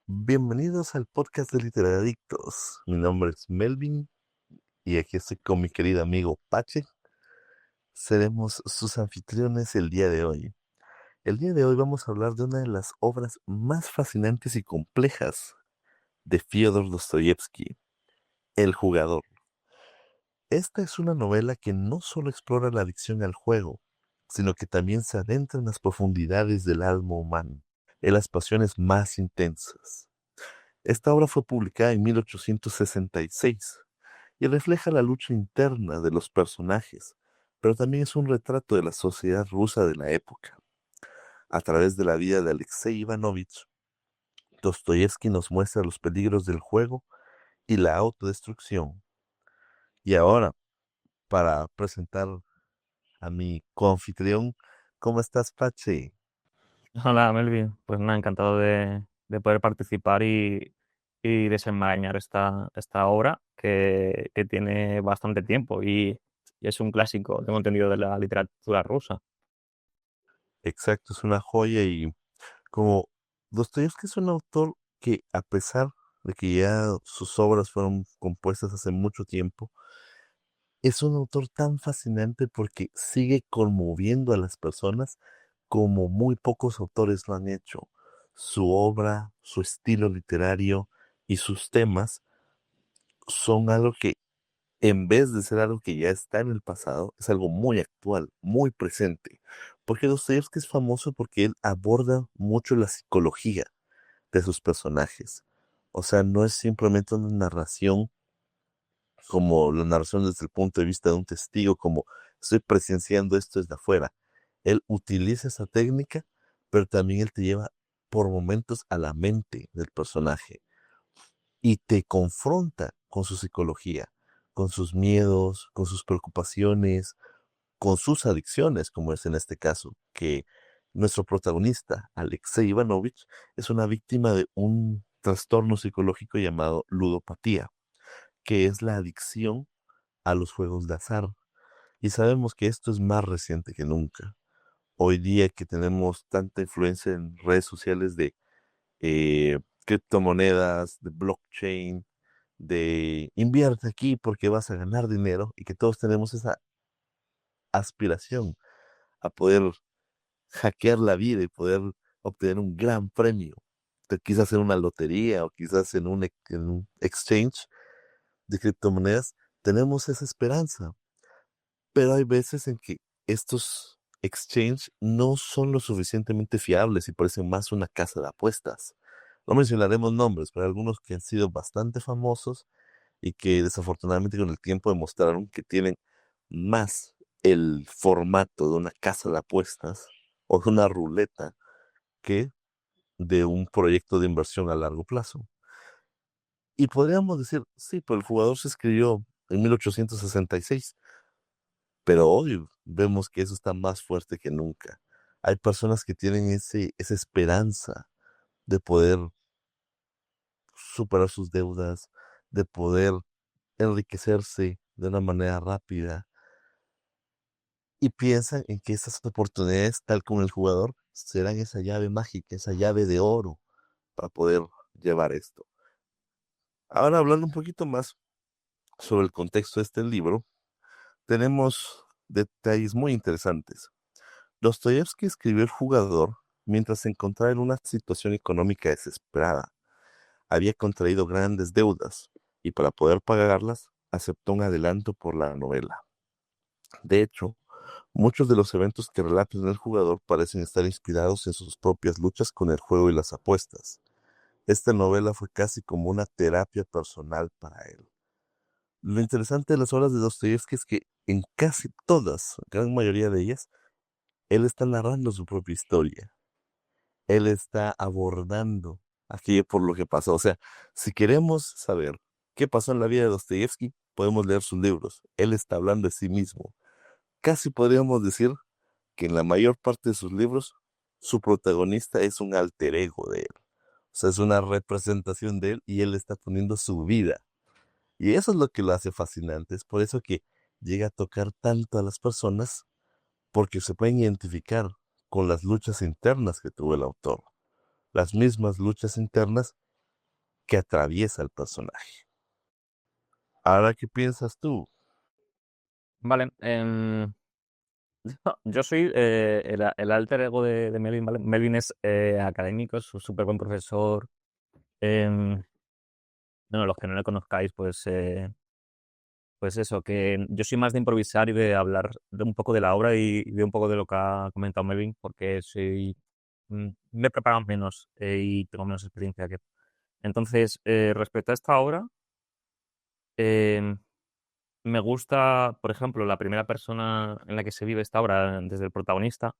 Bienvenidos al podcast de Literadictos. Mi nombre es Melvin y aquí estoy con mi querido amigo Pache. Seremos sus anfitriones el día de hoy. El día de hoy vamos a hablar de una de las obras más fascinantes y complejas de Fyodor Dostoyevsky, El jugador. Esta es una novela que no solo explora la adicción al juego, sino que también se adentra en las profundidades del alma humana, en las pasiones más intensas. Esta obra fue publicada en 1866 y refleja la lucha interna de los personajes, pero también es un retrato de la sociedad rusa de la época. A través de la vida de Alexei Ivanovich, Dostoyevsky nos muestra los peligros del juego y la autodestrucción. Y ahora, para presentar a mi coanfitrión, ¿cómo estás, Pache? Hola, Melvin. Pues nada, encantado de poder participar y desenmarañar esta obra que tiene bastante tiempo y es un clásico, tengo entendido, de la literatura rusa. Exacto, es una joya y como Dostoyevsky es un autor que a pesar de que ya sus obras fueron compuestas hace mucho tiempo, es un autor tan fascinante porque sigue conmoviendo a las personas como muy pocos autores lo han hecho. Su obra, su estilo literario y sus temas son algo que, en vez de ser algo que ya está en el pasado, es algo muy actual, muy presente. Porque Dostoyevsky es famoso porque él aborda mucho la psicología de sus personajes. O sea, no es simplemente una narración como la narración desde el punto de vista de un testigo, como estoy presenciando esto desde afuera. Él utiliza esa técnica, pero también él te lleva por momentos a la mente del personaje y te confronta con su psicología, con sus miedos, con sus preocupaciones, con sus adicciones, como es en este caso, que nuestro protagonista, Alexei Ivanovich, es una víctima de un trastorno psicológico llamado ludopatía, que es la adicción a los juegos de azar. Y sabemos que esto es más reciente que nunca. Hoy día que tenemos tanta influencia en redes sociales de criptomonedas, de blockchain, de invierte aquí porque vas a ganar dinero y que todos tenemos esa aspiración a poder hackear la vida y poder obtener un gran premio. Quizás en una lotería o quizás en un exchange de criptomonedas, tenemos esa esperanza. Pero hay veces en que estos exchange no son lo suficientemente fiables y parecen más una casa de apuestas. No mencionaremos nombres, pero hay algunos que han sido bastante famosos y que desafortunadamente con el tiempo demostraron que tienen más el formato de una casa de apuestas o de una ruleta que de un proyecto de inversión a largo plazo. Y podríamos decir, sí, pero el jugador se escribió en 1866. Pero hoy vemos que eso está más fuerte que nunca. Hay personas que tienen esa esperanza de poder superar sus deudas, de poder enriquecerse de una manera rápida y piensan en que esas oportunidades, tal como el jugador, serán esa llave mágica, esa llave de oro para poder llevar esto. Ahora hablando un poquito más sobre el contexto de este libro, tenemos detalles muy interesantes. Dostoyevsky escribió El jugador mientras se encontraba en una situación económica desesperada. Había contraído grandes deudas y para poder pagarlas aceptó un adelanto por la novela. De hecho, muchos de los eventos que relata en El jugador parecen estar inspirados en sus propias luchas con el juego y las apuestas. Esta novela fue casi como una terapia personal para él. Lo interesante de las obras de Dostoyevsky es que en casi todas, gran mayoría de ellas, él está narrando su propia historia. Él está abordando aquello por lo que pasó. O sea, si queremos saber qué pasó en la vida de Dostoyevsky, podemos leer sus libros. Él está hablando de sí mismo. Casi podríamos decir que en la mayor parte de sus libros, su protagonista es un alter ego de él. O sea, es una representación de él y él está poniendo su vida. Y eso es lo que lo hace fascinante. Es por eso que llega a tocar tanto a las personas, porque se pueden identificar con las luchas internas que tuvo el autor, las mismas luchas internas que atraviesa el personaje. Ahora, ¿qué piensas tú? Vale, yo soy el alter ego de Melvin, ¿vale? Melvin es académico, es un súper buen profesor. em, bueno, los que no le conozcáis, pues eso, que yo soy más de improvisar y de hablar de un poco de la obra y de un poco de lo que ha comentado Melvin, porque me he preparado menos y tengo menos experiencia que él. Entonces, respecto a esta obra, em, me gusta, por ejemplo, la primera persona en la que se vive esta obra desde el protagonista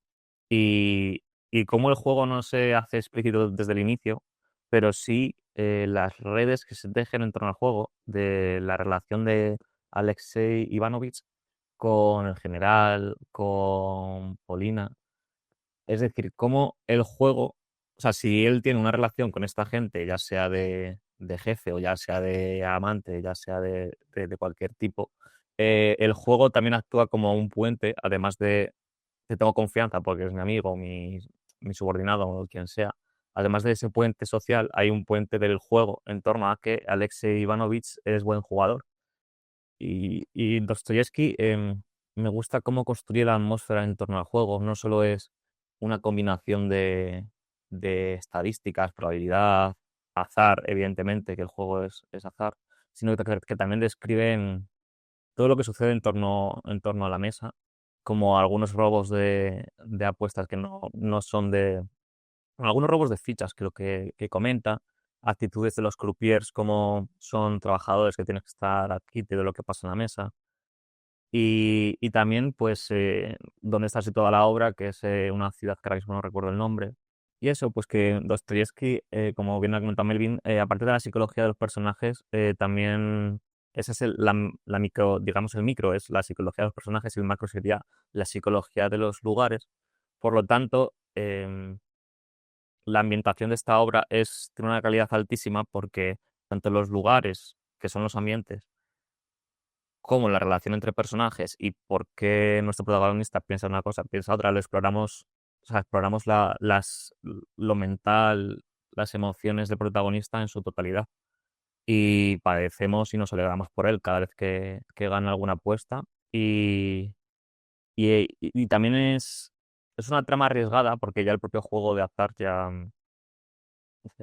y, y cómo el juego no se hace explícito desde el inicio, pero sí las redes que se tejen en torno al juego, de la relación de Alexei Ivanovich con el general, con Polina. Es decir, cómo el juego, o sea, si él tiene una relación con esta gente, ya sea de jefe o ya sea de amante, ya sea de cualquier tipo, el juego también actúa como un puente, además de que tengo confianza porque es mi amigo, mi subordinado o quien sea. Además de ese puente social, hay un puente del juego en torno a que Alexei Ivanovich es buen jugador. Y Dostoyevsky me gusta cómo construye la atmósfera en torno al juego. No solo es una combinación de estadísticas, probabilidad, azar, evidentemente, que el juego es azar, sino que también describen todo lo que sucede en torno a la mesa, como algunos robos de apuestas que no son algunos robos de fichas, creo que comenta, actitudes de los croupiers, como son trabajadores que tienen que estar al quite de lo que pasa en la mesa. Y también, pues, dónde está situada la obra, que es una ciudad que ahora mismo no recuerdo el nombre. Y eso, pues que Dostoyevsky, como bien ha comentado Melvin, aparte de la psicología de los personajes, también ese es la micro, digamos el micro es la psicología de los personajes y el macro sería la psicología de los lugares. Por lo tanto, la ambientación de esta obra tiene una calidad altísima porque tanto los lugares, que son los ambientes, como la relación entre personajes y por qué nuestro protagonista piensa una cosa, piensa otra, lo exploramos, o sea, exploramos lo mental, las emociones del protagonista en su totalidad. Y padecemos y nos alegramos por él cada vez que gana alguna apuesta. Y también es una trama arriesgada porque ya el propio juego de azar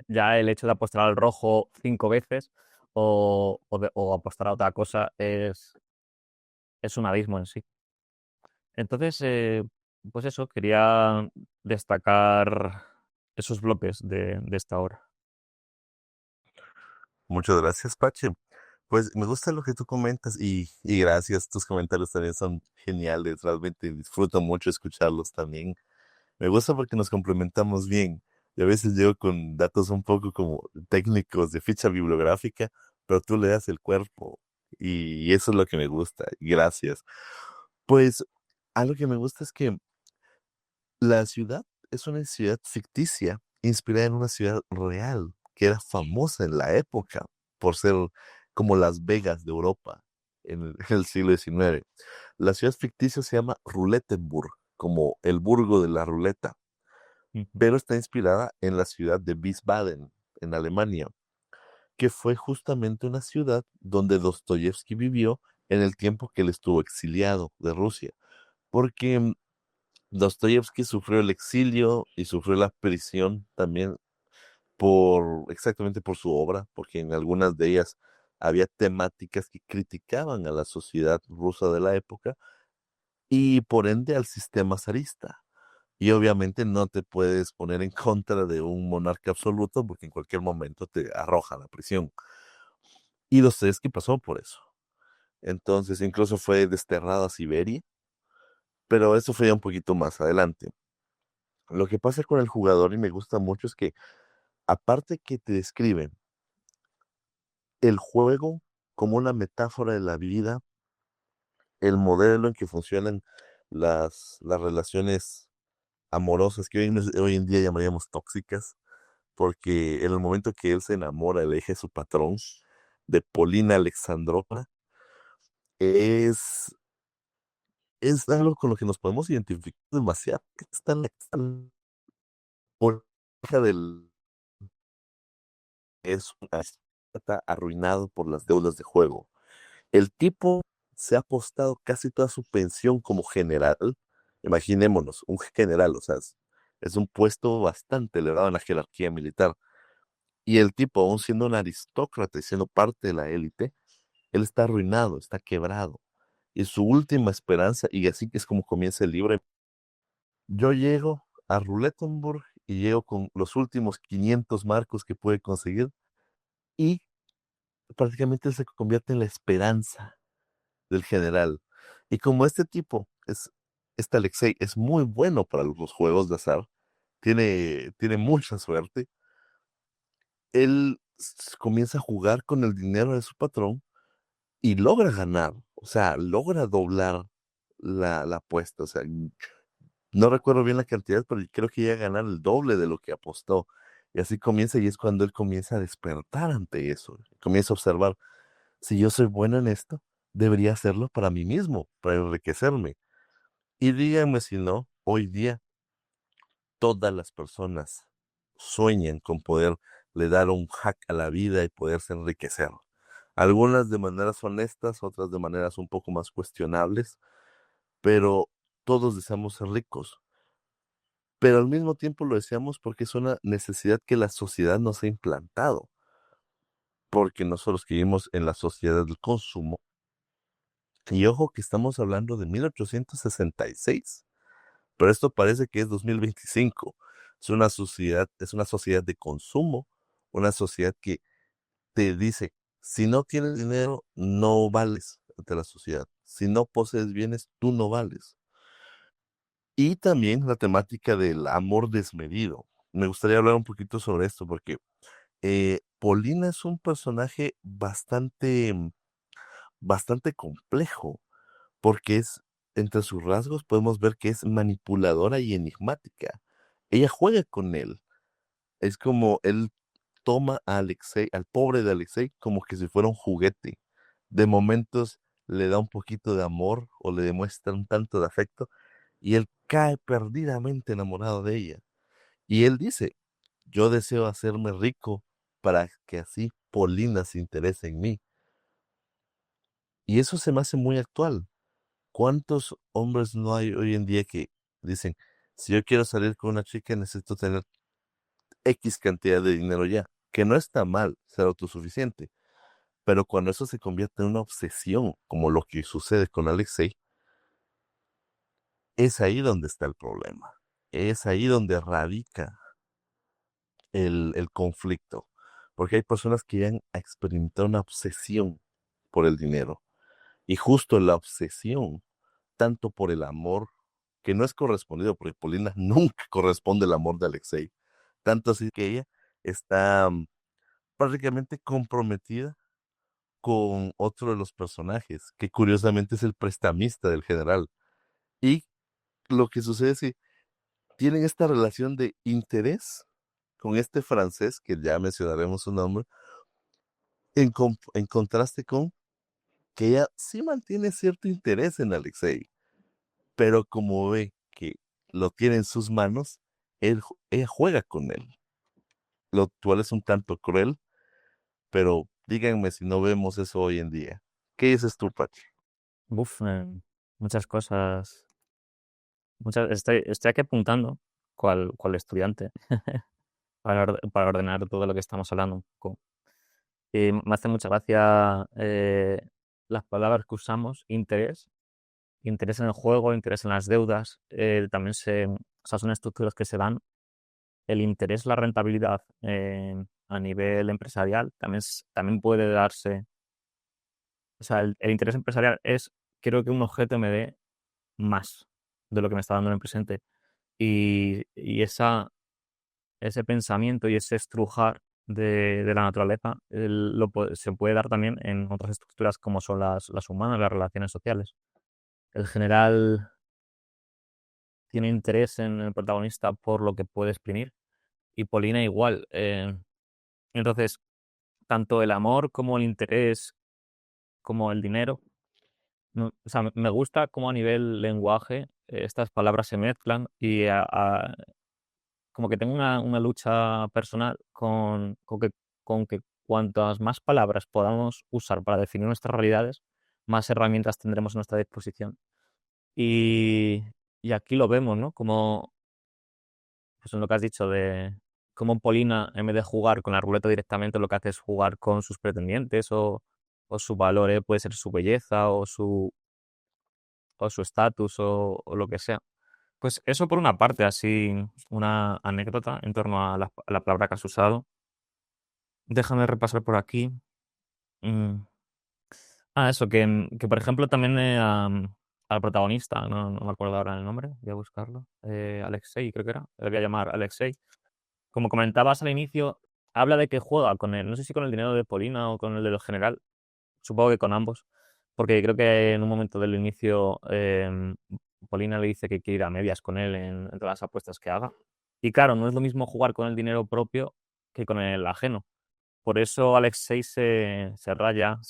ya el hecho de apostar al rojo 5 veces o apostar a otra cosa es un abismo en sí. Entonces, pues eso, quería destacar esos bloques de esta obra. Muchas gracias, Pache. Pues me gusta lo que tú comentas y gracias, tus comentarios también son geniales, realmente disfruto mucho escucharlos también. Me gusta porque nos complementamos bien. Y a veces llego con datos un poco como técnicos de ficha bibliográfica, pero tú le das el cuerpo y eso es lo que me gusta. Gracias. Pues algo que me gusta es que la ciudad es una ciudad ficticia, inspirada en una ciudad real, que era famosa en la época por ser como Las Vegas de Europa en el, en el siglo XIX. La ciudad ficticia se llama Ruletenburg, como el burgo de la ruleta, Ujú, pero está inspirada en la ciudad de Wiesbaden, en Alemania, que fue justamente una ciudad donde Dostoyevsky vivió en el tiempo que él estuvo exiliado de Rusia, porque Dostoyevsky sufrió el exilio y sufrió la prisión también exactamente por su obra, porque en algunas de ellas había temáticas que criticaban a la sociedad rusa de la época y por ende al sistema zarista. Y obviamente no te puedes poner en contra de un monarca absoluto porque en cualquier momento te arroja a la prisión. Y Dostoyevsky pasó por eso. Entonces incluso fue desterrado a Siberia, pero eso fue ya un poquito más adelante. Lo que pasa con el jugador y me gusta mucho es que aparte que te describen el juego como una metáfora de la vida, el modelo en que funcionan las relaciones amorosas que hoy en día llamaríamos tóxicas, porque en el momento que él se enamora, elige su patrón de Polina Alexandrovna, es, es algo con lo que nos podemos identificar demasiado. Está en la hija del es un aristócrata arruinado por las deudas de juego. El tipo se ha apostado casi toda su pensión como general. Imaginémonos, un general, o sea, es un puesto bastante elevado en la jerarquía militar. Y el tipo, aún siendo un aristócrata y siendo parte de la élite, él está arruinado, está quebrado. Y su última esperanza, y así que es como comienza el libro, yo llego a Ruletenburg y llego con los últimos 500 marcos que puede conseguir y prácticamente él se convierte en la esperanza del general. Y como este tipo este Alexei es muy bueno para los juegos de azar, tiene mucha suerte, él comienza a jugar con el dinero de su patrón y logra ganar, o sea, logra doblar la apuesta, o sea, no recuerdo bien la cantidad, pero creo que llega a ganar el doble de lo que apostó. Y así comienza, y es cuando él comienza a despertar ante eso. Comienza a observar, si yo soy bueno en esto, debería hacerlo para mí mismo, para enriquecerme. Y díganme si no, hoy día todas las personas sueñan con poder le dar un hack a la vida y poderse enriquecer. Algunas de maneras honestas, otras de maneras un poco más cuestionables, pero todos deseamos ser ricos. Pero al mismo tiempo lo deseamos porque es una necesidad que la sociedad nos ha implantado, porque nosotros que vivimos en la sociedad del consumo, y ojo que estamos hablando de 1866, pero esto parece que es 2025. Es una sociedad de consumo, una sociedad que te dice, si no tienes dinero, no vales ante la sociedad. Si no posees bienes, tú no vales. Y también la temática del amor desmedido. Me gustaría hablar un poquito sobre esto porque Polina es un personaje bastante complejo, porque entre sus rasgos podemos ver que es manipuladora y enigmática. Ella juega con él. Es como él toma a Alexei, al pobre de Alexei, como que si fuera un juguete. De momentos le da un poquito de amor o le demuestra un tanto de afecto y él cae perdidamente enamorado de ella. Y él dice, yo deseo hacerme rico para que así Polina se interese en mí. Y eso se me hace muy actual. ¿Cuántos hombres no hay hoy en día que dicen, si yo quiero salir con una chica necesito tener X cantidad de dinero ya? Que no está mal ser autosuficiente, pero cuando eso se convierte en una obsesión, como lo que sucede con Alexei, es ahí donde está el problema. Es ahí donde radica el conflicto. Porque hay personas que llegan a experimentar una obsesión por el dinero. Y justo la obsesión, tanto por el amor, que no es correspondido, porque Polina nunca corresponde el amor de Alexei. Tanto así que ella está prácticamente comprometida con otro de los personajes, que curiosamente es el prestamista del general. Y lo que sucede es que tienen esta relación de interés con este francés, que ya mencionaremos su nombre, en contraste con que ella sí mantiene cierto interés en Alexei, pero como ve que lo tiene en sus manos, ella juega con él, lo cual es un tanto cruel, pero díganme si no vemos eso hoy en día. ¿Qué dices tú, Pachi? Uf, muchas cosas. Estoy aquí apuntando cual estudiante para ordenar todo lo que estamos hablando un poco. Y me hace mucha gracia las palabras que usamos, interés en el juego, interés en las deudas, también o sea, son estructuras que se dan. El interés, la rentabilidad a nivel empresarial también puede darse. O sea, el interés empresarial es, creo que un objeto me dé más de lo que me está dando en el presente. Y ese pensamiento y ese estrujar de la naturaleza se puede dar también en otras estructuras como son las humanas, las relaciones sociales. El general tiene interés en el protagonista por lo que puede exprimir y Polina igual. Entonces, tanto el amor como el interés, como el dinero, o sea, me gusta cómo a nivel lenguaje estas palabras se mezclan como que tengo una lucha personal con que con que cuantas más palabras podamos usar para definir nuestras realidades, más herramientas tendremos a nuestra disposición. Y, y aquí lo vemos, ¿no? Como, pues en lo que has dicho de cómo Polina, en vez de jugar con la ruleta directamente, lo que hace es jugar con sus pretendientes o su valor, puede ser su belleza o su estatus o lo que sea. Pues eso por una parte, así una anécdota en torno a la palabra que has usado. Déjame repasar por aquí. Mm, eso, que por ejemplo también al protagonista, no me acuerdo ahora el nombre, voy a buscarlo. Alexei, creo que era. Le voy a llamar Alexei. Como comentabas al inicio, habla de que juega con él, no sé si con el dinero de Polina o con el de los general, supongo que con ambos, porque creo que en un momento del inicio Polina le dice que quiere ir a medias con él en todas las apuestas que haga. Y claro, no es lo mismo jugar con el dinero propio que con el ajeno. Por eso Alexei se raya, o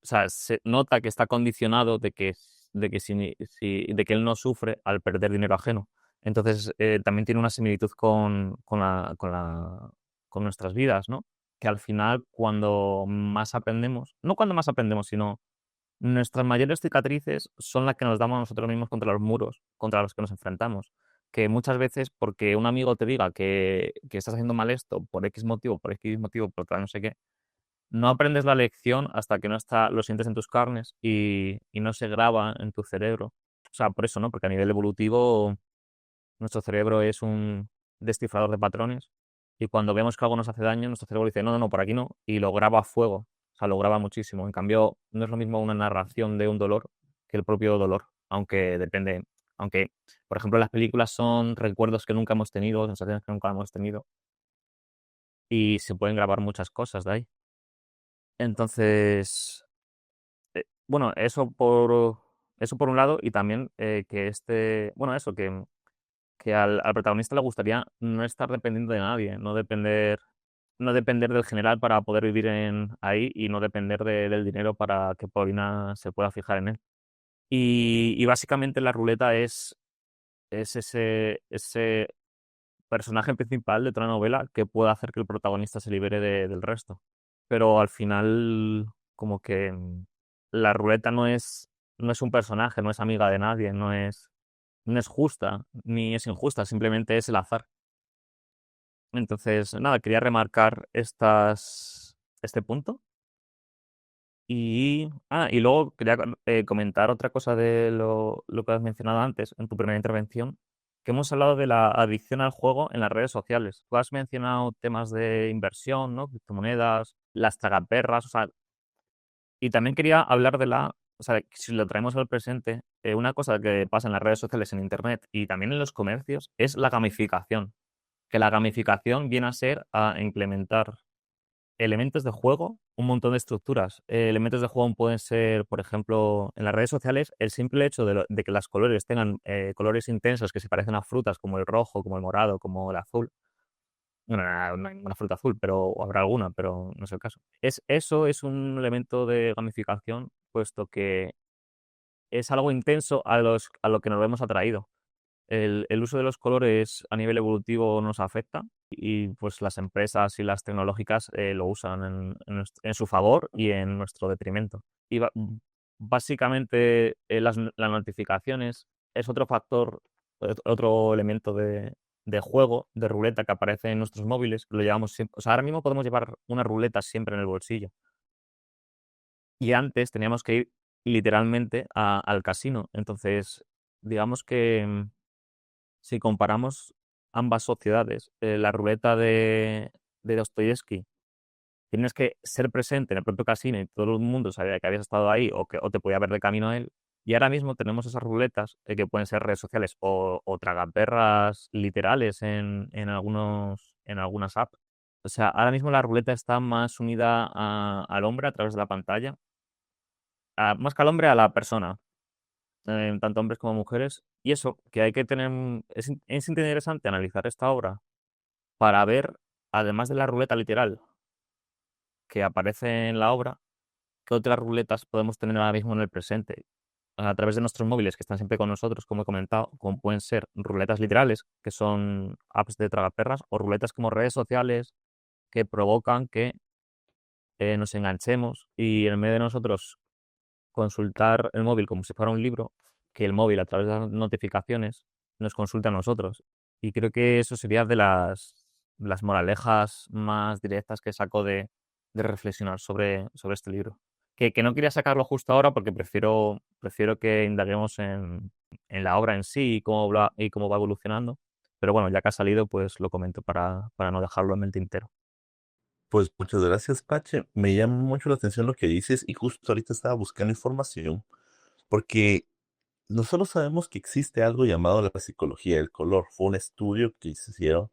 sea, se nota que está condicionado de que él no sufre al perder dinero ajeno. Entonces, también tiene una similitud con nuestras vidas, ¿no? Que al final, cuando más aprendemos, no cuando más aprendemos, sino nuestras mayores cicatrices son las que nos damos a nosotros mismos contra los muros, contra los que nos enfrentamos. Que muchas veces, porque un amigo te diga que estás haciendo mal esto por X motivo, por tal no sé qué, no aprendes la lección hasta que no está, lo sientes en tus carnes y no se graba en tu cerebro. O sea, por eso, ¿no? Porque a nivel evolutivo, nuestro cerebro es un descifrador de patrones y cuando vemos que algo nos hace daño, nuestro cerebro dice, no, no, no, por aquí no, y lo graba a fuego. O sea, lo graba muchísimo. En cambio, no es lo mismo una narración de un dolor que el propio dolor, aunque depende, aunque, por ejemplo, las películas son recuerdos que nunca hemos tenido, sensaciones que nunca hemos tenido, y se pueden grabar muchas cosas de ahí. Entonces, bueno, eso por un lado, y también bueno, eso, que al protagonista le gustaría no estar dependiendo de nadie, no depender del general para poder vivir ahí y no depender del dinero para que Paulina se pueda fijar en él. Y básicamente la ruleta es ese personaje principal de otra novela que puede hacer que el protagonista se libere del resto. Pero al final, como que la ruleta no es un personaje, no es amiga de nadie, no es justa, ni es injusta, simplemente es el azar. Entonces, nada, quería remarcar este punto. Y luego quería comentar otra cosa de lo que has mencionado antes en tu primera intervención, que hemos hablado de la adicción al juego en las redes sociales. Tú has mencionado temas de inversión, ¿no? Criptomonedas, las tragaperras, o sea, y también quería hablar o sea, si lo traemos al presente, una cosa que pasa en las redes sociales, en Internet y también en los comercios es la gamificación, que la gamificación viene a ser a implementar elementos de juego, un montón de estructuras. Elementos de juego pueden ser, por ejemplo, en las redes sociales, el simple hecho de que las colores tengan colores intensos que se parecen a frutas, como el rojo, como el morado, como el azul. Bueno, no hay ninguna fruta azul, pero habrá alguna, pero no es el caso. Eso es un elemento de gamificación, puesto que es algo intenso a lo que nos vemos atraído. El uso de los colores a nivel evolutivo nos afecta y pues las empresas y las tecnológicas lo usan en su favor y en nuestro detrimento. Y básicamente las notificaciones es otro factor, otro elemento de juego, de ruleta que aparece en nuestros móviles. Lo llevamos siempre. O sea, ahora mismo podemos llevar una ruleta siempre en el bolsillo. Y antes teníamos que ir literalmente al casino. Entonces, digamos que si comparamos ambas sociedades, la ruleta de Dostoyevsky, tienes que ser presente en el propio casino y todo el mundo sabía que habías estado ahí o te podía ver de camino a él. Y ahora mismo tenemos esas ruletas que pueden ser redes sociales o tragaperras literales en algunas apps. O sea, ahora mismo la ruleta está más unida al hombre a través de la pantalla, más que al hombre, a la persona, tanto hombres como mujeres. Y eso, que hay que tener, es interesante analizar esta obra para ver, además de la ruleta literal que aparece en la obra, qué otras ruletas podemos tener ahora mismo en el presente. a través de nuestros móviles que están siempre con nosotros, como he comentado, como pueden ser ruletas literales, que son apps de tragaperras, o ruletas como redes sociales que provocan que nos enganchemos y en medio de nosotros consultar el móvil como si fuera un libro, que el móvil a través de las notificaciones nos consulta a nosotros. Y creo que eso sería de las moralejas más directas que saco de reflexionar sobre este libro. Que no quería sacarlo justo ahora porque prefiero que indaguemos en la obra en sí y cómo va evolucionando. Pero bueno, ya que ha salido, pues lo comento para no dejarlo en el tintero. Pues muchas gracias, Pache. Me llama mucho la atención lo que dices y justo ahorita estaba buscando información porque nosotros sabemos que existe algo llamado la psicología del color. Fue un estudio que hicieron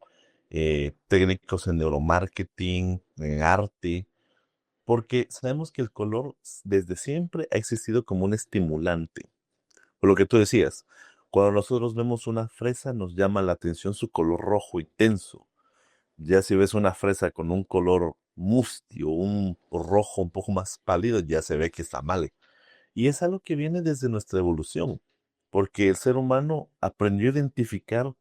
técnicos en neuromarketing, en arte, porque sabemos que el color desde siempre ha existido como un estimulante. Por lo que tú decías, cuando nosotros vemos una fresa nos llama la atención su color rojo y tenso. Ya si ves una fresa con un color mustio, un rojo un poco más pálido, ya se ve que está mal. Y es algo que viene desde nuestra evolución, porque el ser humano aprendió a identificar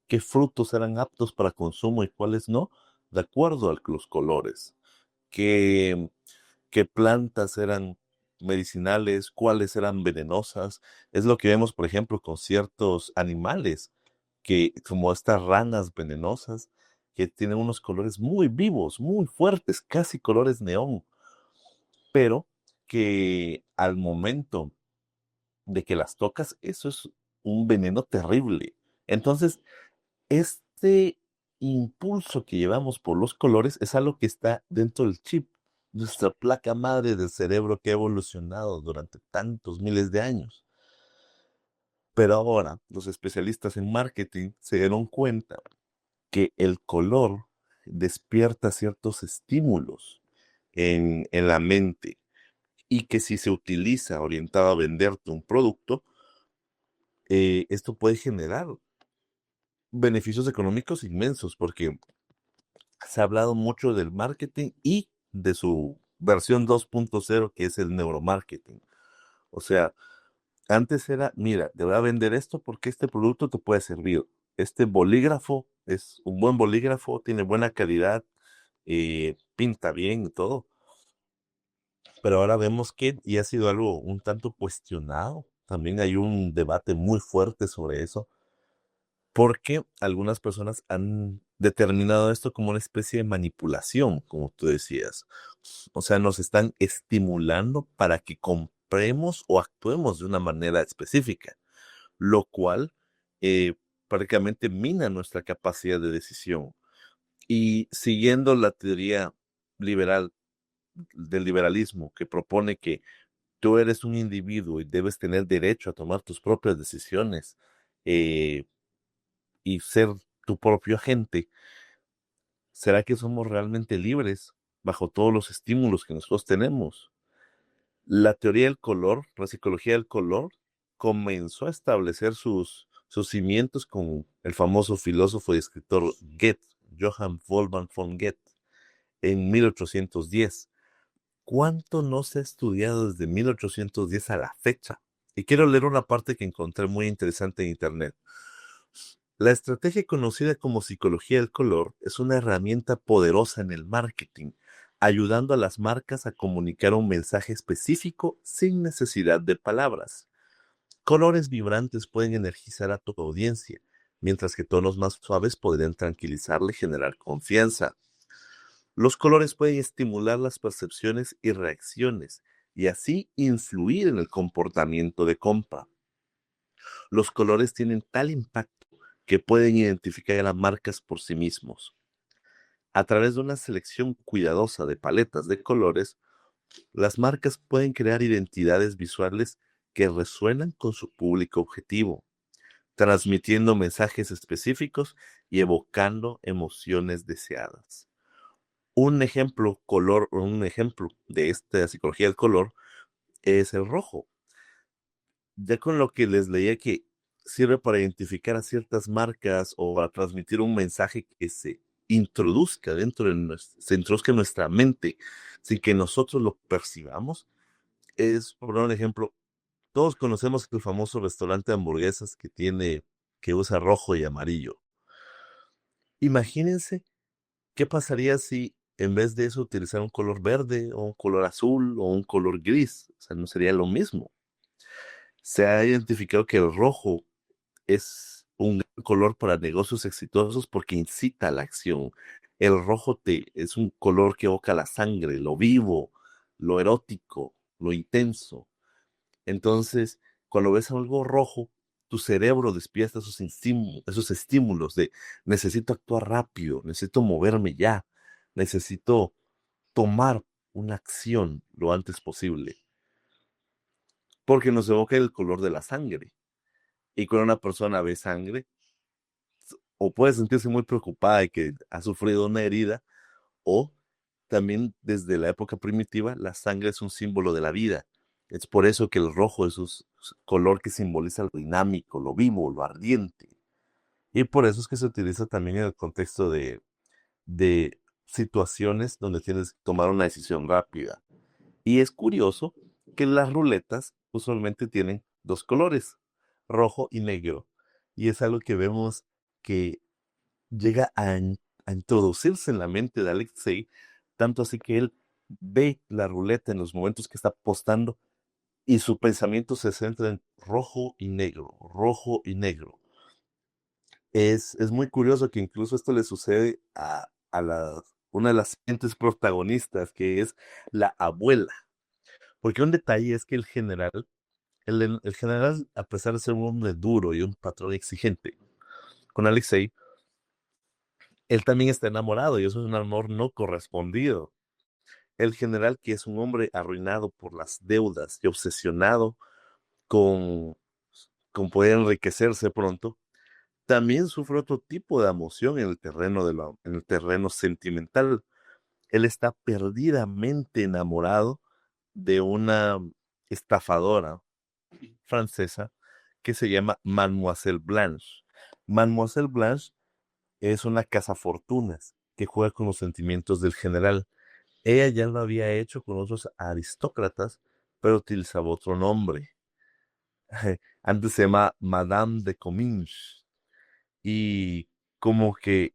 qué frutos eran aptos para consumo y cuáles no, de acuerdo a los colores, qué, qué plantas eran medicinales, cuáles eran venenosas. Es lo que vemos, por ejemplo, con ciertos animales, que como estas ranas venenosas, que tienen unos colores muy vivos, muy fuertes, casi colores neón, pero que al momento de que las tocas, eso es un veneno terrible. Entonces, este impulso que llevamos por los colores es algo que está dentro del chip, nuestra placa madre del cerebro que ha evolucionado durante tantos miles de años. Pero ahora los especialistas en marketing se dieron cuenta que el color despierta ciertos estímulos en la mente y que si se utiliza orientado a venderte un producto, esto puede generar beneficios económicos inmensos porque se ha hablado mucho del marketing y de su versión 2.0 que es el neuromarketing. O sea, antes era, mira, te voy a vender esto porque este producto te puede servir. Este bolígrafo es un buen bolígrafo, tiene buena calidad, pinta bien y todo. Pero ahora vemos que, y ha sido algo un tanto cuestionado, también hay un debate muy fuerte sobre eso, porque algunas personas han determinado esto como una especie de manipulación, como tú decías. O sea, nos están estimulando para que compremos o actuemos de una manera específica, lo cual eh, prácticamente mina nuestra capacidad de decisión. Y siguiendo la teoría liberal del liberalismo que propone que tú eres un individuo y debes tener derecho a tomar tus propias decisiones, eh, y ser tu propio agente, ¿será que somos realmente libres bajo todos los estímulos que nosotros tenemos? La teoría del color, la psicología del color, comenzó a establecer sus cimientos con el famoso filósofo y escritor Goethe, Johann Wolfgang von Goethe, en 1810. ¿Cuánto no se ha estudiado desde 1810 a la fecha? Y quiero leer una parte que encontré muy interesante en Internet. La estrategia conocida como psicología del color es una herramienta poderosa en el marketing, ayudando a las marcas a comunicar un mensaje específico sin necesidad de palabras. Colores vibrantes pueden energizar a tu audiencia, mientras que tonos más suaves podrían tranquilizarle y generar confianza. Los colores pueden estimular las percepciones y reacciones, y así influir en el comportamiento de compra. Los colores tienen tal impacto que pueden identificar a las marcas por sí mismos. A través de una selección cuidadosa de paletas de colores, las marcas pueden crear identidades visuales que resuenan con su público objetivo, transmitiendo mensajes específicos y evocando emociones deseadas. Un ejemplo de esta psicología del color es el rojo. Ya con lo que les leía que sirve para identificar a ciertas marcas o para transmitir un mensaje que se introduzca se introduzca en nuestra mente sin que nosotros lo percibamos, es, por un ejemplo, Todos conocemos el famoso restaurante de hamburguesas que usa rojo y amarillo. Imagínense qué pasaría si en vez de eso utilizara un color verde o un color azul o un color gris. O sea, no sería lo mismo. Se ha identificado que el rojo es un color para negocios exitosos porque incita a la acción. El rojo es un color que evoca la sangre, lo vivo, lo erótico, lo intenso. Entonces, cuando ves algo rojo, tu cerebro despierta esos estímulos de necesito actuar rápido, necesito moverme ya, necesito tomar una acción lo antes posible, porque nos evoca el color de la sangre. Y cuando una persona ve sangre, o puede sentirse muy preocupada de que ha sufrido una herida, o también desde la época primitiva, la sangre es un símbolo de la vida. Es por eso que el rojo es un color que simboliza lo dinámico, lo vivo, lo ardiente. Y por eso es que se utiliza también en el contexto de situaciones donde tienes que tomar una decisión rápida. Y es curioso que las ruletas usualmente tienen dos colores, rojo y negro. Y es algo que vemos que llega a introducirse en la mente de Alexei, tanto así que él ve la ruleta en los momentos que está apostando y su pensamiento se centra en rojo y negro, rojo y negro. Es muy curioso que incluso esto le sucede una de las siguientes protagonistas, que es la abuela. Porque un detalle es que el general, a pesar de ser un hombre duro y un patrón exigente, con Alexei, él también está enamorado y eso es un amor no correspondido. El general, que es un hombre arruinado por las deudas y obsesionado con, con poder enriquecerse pronto, también sufre otro tipo de emoción en el terreno, en el terreno sentimental. Él está perdidamente enamorado de una estafadora francesa que se llama Mademoiselle Blanche. Mademoiselle Blanche es una cazafortunas que juega con los sentimientos del general. Ella ya lo había hecho con otros aristócratas, pero utilizaba otro nombre. Antes se llama Madame de Comminges. Y como que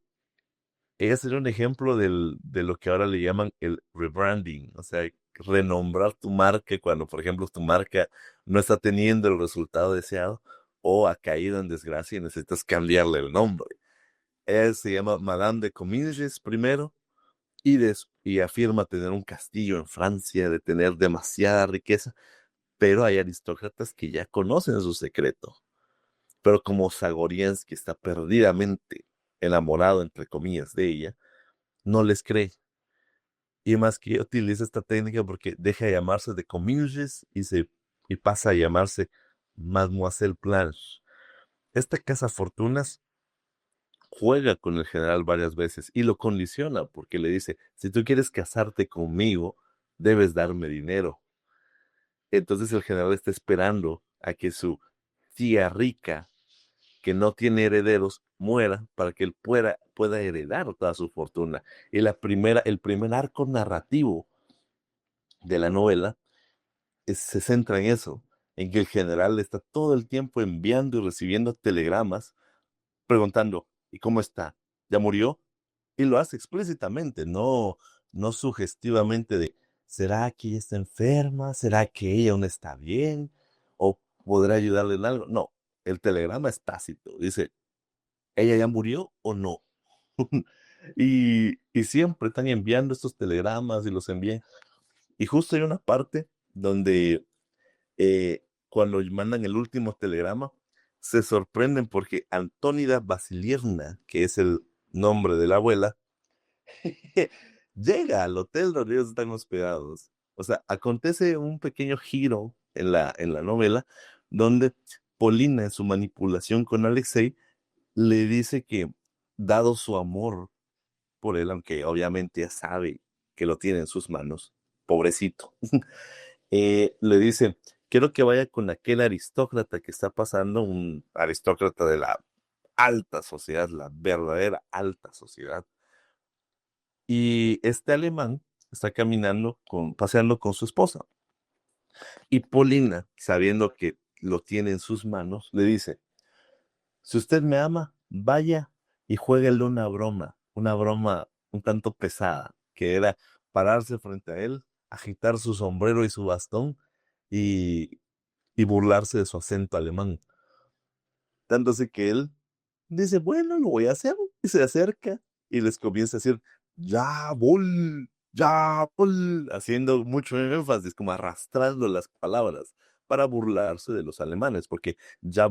ella sería un ejemplo de lo que ahora le llaman el rebranding, o sea, renombrar tu marca cuando, por ejemplo, tu marca no está teniendo el resultado deseado o ha caído en desgracia y necesitas cambiarle el nombre. Ella se llama Madame de Comminges primero y afirma tener un castillo en Francia, de tener demasiada riqueza, pero hay aristócratas que ya conocen su secreto. Pero como Zagoriensky está perdidamente enamorado, entre comillas, de ella, no les cree. Y más que utiliza esta técnica porque deja de llamarse de Comminges y pasa a llamarse Mademoiselle Blanche. Esta casa fortunas juega con el general varias veces y lo condiciona porque le dice, si tú quieres casarte conmigo, debes darme dinero. Entonces el general está esperando a que su tía rica, que no tiene herederos, muera para que él pueda heredar toda su fortuna. Y el primer arco narrativo de la novela se centra en eso, en que el general está todo el tiempo enviando y recibiendo telegramas preguntando, ¿y cómo está? ¿Ya murió? Y lo hace explícitamente, no sugestivamente de, ¿será que ella está enferma? ¿Será que ella aún está bien? ¿O podrá ayudarle en algo? No, el telegrama es tácito. Dice, ¿ella ya murió o no? Y siempre están enviando estos telegramas y los envían. Y justo hay una parte donde cuando mandan el último telegrama, se sorprenden porque Antónida Vasilievna, que es el nombre de la abuela, llega al hotel donde ellos están hospedados. O sea, acontece un pequeño giro en la novela donde Polina, en su manipulación con Alexei, le dice que, dado su amor por él, aunque obviamente ya sabe que lo tiene en sus manos, pobrecito, le dice, quiero que vaya con aquel aristócrata que está pasando, un aristócrata de la alta sociedad, la verdadera alta sociedad. Y este alemán está paseando con su esposa. Y Polina, sabiendo que lo tiene en sus manos, le dice, si usted me ama, vaya y juéguele una broma un tanto pesada, que era pararse frente a él, agitar su sombrero y su bastón y, y burlarse de su acento alemán. Tanto así que él dice, bueno, lo voy a hacer. Y se acerca y les comienza a decir, ya, vol, haciendo mucho énfasis, como arrastrando las palabras para burlarse de los alemanes, porque ya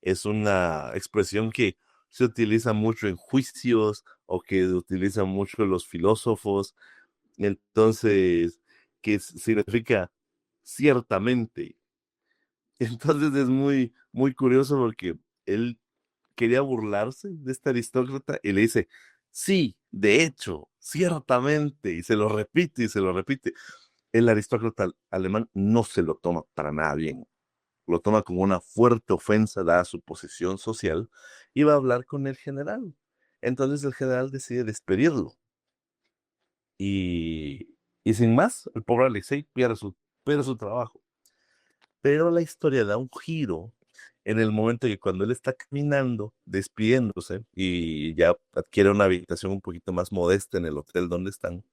es una expresión que se utiliza mucho en juicios o que utilizan mucho los filósofos. Entonces, significa ciertamente. Entonces es muy, muy curioso porque él quería burlarse de este aristócrata y le dice, sí, de hecho, ciertamente, y se lo repite y se lo repite. El aristócrata alemán no se lo toma para nada bien, lo toma como una fuerte ofensa dada su posición social y va a hablar con el general. Entonces el general decide despedirlo y, y sin más, el pobre Alexei pierde su trabajo. Pero la historia da un giro en el momento que cuando él está caminando, despidiéndose y ya adquiere una habitación un poquito más modesta en el hotel donde están,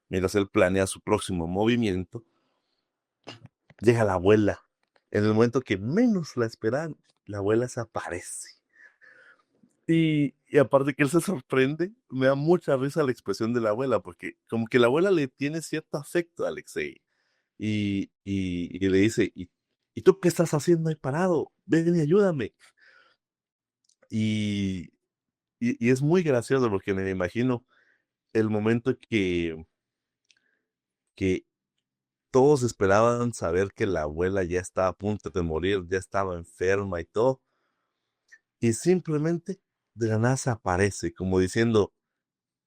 mientras él planea su próximo movimiento, llega la abuela. En el momento que menos la esperan, la abuela se aparece. Y aparte que él se sorprende, me da mucha risa la expresión de la abuela, porque como que la abuela le tiene cierto afecto a Alexei. Y le dice, ¿y tú qué estás haciendo ahí parado? Ven y ayúdame. Y, y es muy gracioso porque me imagino el momento que todos esperaban saber que la abuela ya estaba a punto de morir, ya estaba enferma y todo, y simplemente de la nada se aparece, como diciendo,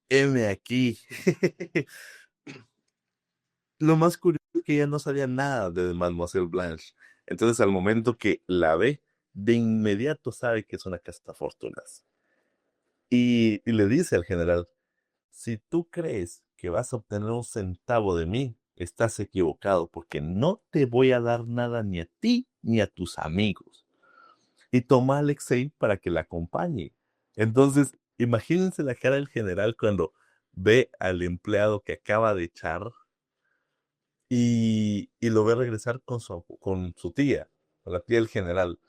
heme aquí. Lo más curioso es que ella no sabía nada de Mademoiselle Blanche. Entonces, al momento que la ve, de inmediato sabe que es una cazafortunas. Y le dice al general, si tú crees que vas a obtener un centavo de mí, estás equivocado, porque no te voy a dar nada ni a ti ni a tus amigos. Y toma a Alexei para que la acompañe. Entonces, imagínense la cara del general cuando ve al empleado que acaba de echar y lo ve regresar con su tía, con la tía del general.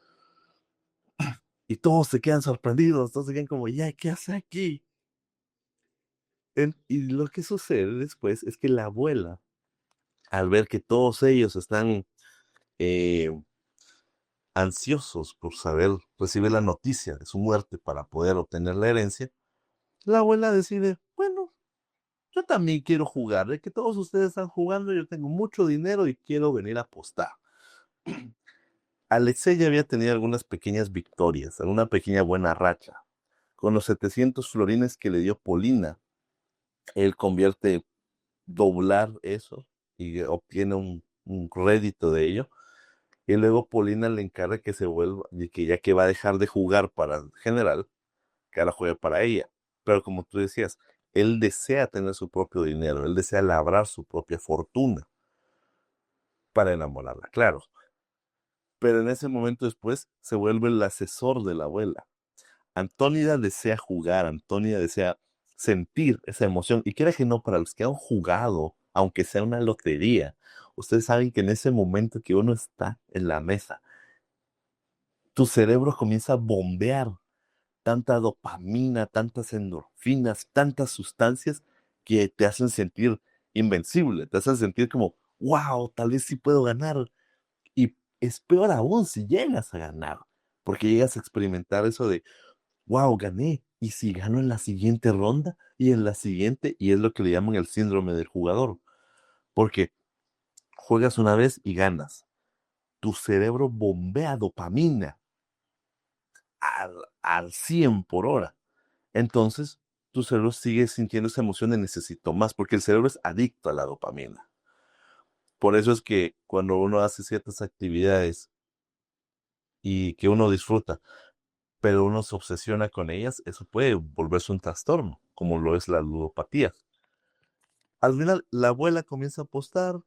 Y todos se quedan sorprendidos, todos se quedan como, ya, ¿qué hace aquí? Y lo que sucede después es que la abuela, al ver que todos ellos están eh, ansiosos por saber, recibir la noticia de su muerte para poder obtener la herencia, la abuela decide, bueno, yo también quiero jugar, de que todos ustedes están jugando, yo tengo mucho dinero y quiero venir a apostar. Alexei ya había tenido algunas pequeñas victorias, alguna pequeña buena racha. Con los 700 florines que le dio Polina, él convierte doblar eso y obtiene un rédito de ello. Y luego Polina le encarga que se vuelva, y que ya que va a dejar de jugar para el general, que ahora juegue para ella. Pero como tú decías, él desea tener su propio dinero, él desea labrar su propia fortuna para enamorarla, claro. Pero en ese momento después se vuelve el asesor de la abuela. Antónida desea jugar, Antónida desea sentir esa emoción. Y quiera que no, para los que han jugado, aunque sea una lotería, ustedes saben que en ese momento que uno está en la mesa, tu cerebro comienza a bombear tanta dopamina, tantas endorfinas, tantas sustancias que te hacen sentir invencible, te hacen sentir como, wow, tal vez sí puedo ganar. Y es peor aún si llegas a ganar, porque llegas a experimentar eso de, wow, gané. ¿Y si gano en la siguiente ronda? Y en la siguiente, y es lo que le llaman el síndrome del jugador. Porque juegas una vez y ganas. Tu cerebro bombea dopamina al, al 100 por hora. Entonces, tu cerebro sigue sintiendo esa emoción de necesito más, porque el cerebro es adicto a la dopamina. Por eso es que cuando uno hace ciertas actividades y que uno disfruta, pero uno se obsesiona con ellas, eso puede volverse un trastorno, como lo es la ludopatía. Al final, la abuela comienza a apostar,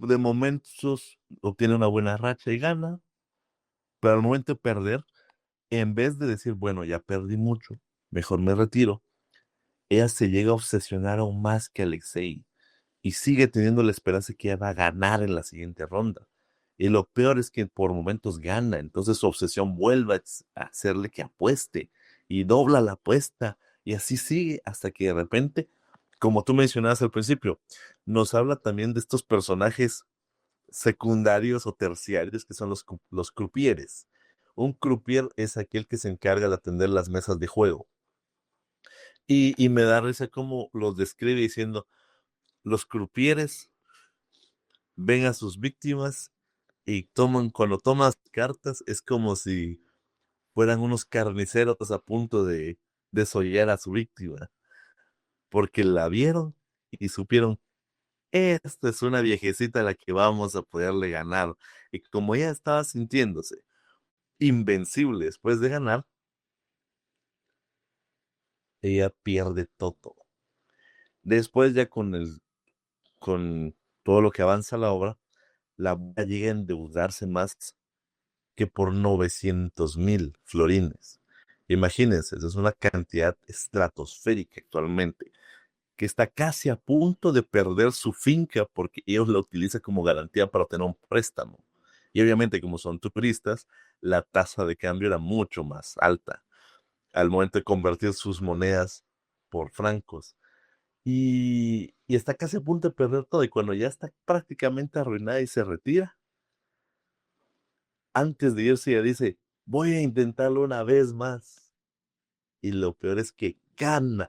de momentos obtiene una buena racha y gana, pero al momento de perder, en vez de decir, bueno, ya perdí mucho, mejor me retiro, ella se llega a obsesionar aún más que Alexei y sigue teniendo la esperanza que ella va a ganar en la siguiente ronda. Y lo peor es que por momentos gana, entonces su obsesión vuelve a hacerle que apueste y dobla la apuesta y así sigue hasta que de repente, como tú mencionabas al principio, nos habla también de estos personajes secundarios o terciarios que son los crupieres. Un croupier es aquel que se encarga de atender las mesas de juego. Y me da risa cómo los describe diciendo, los crupieres ven a sus víctimas y cuando toman cartas es como si fueran unos carniceros a punto de desollar a su víctima, porque la vieron y supieron, esta es una viejecita a la que vamos a poderle ganar. Y como ella estaba sintiéndose invencible después de ganar, ella pierde todo. Después ya con todo lo que avanza la obra, la abuela llega a endeudarse más que por 900.000 florines. Imagínense, esa es una cantidad estratosférica actualmente, que está casi a punto de perder su finca porque ellos la utilizan como garantía para obtener un préstamo. Y obviamente, como son turistas, la tasa de cambio era mucho más alta al momento de convertir sus monedas por francos. Y está casi a punto de perder todo. Y cuando ya está prácticamente arruinada y se retira, antes de irse ella dice, voy a intentarlo una vez más. Y lo peor es que gana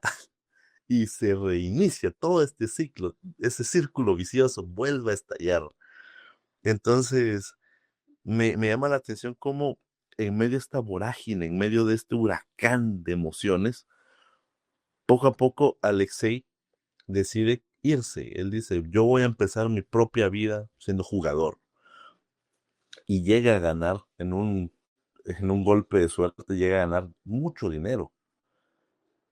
y se reinicia todo este ciclo, ese círculo vicioso vuelve a estallar. Entonces, me llama la atención cómo en medio de esta vorágine, en medio de este huracán de emociones, poco a poco Alexei decide irse. Él dice, yo voy a empezar mi propia vida siendo jugador. Y llega a ganar en un golpe de suerte, llega a ganar mucho dinero.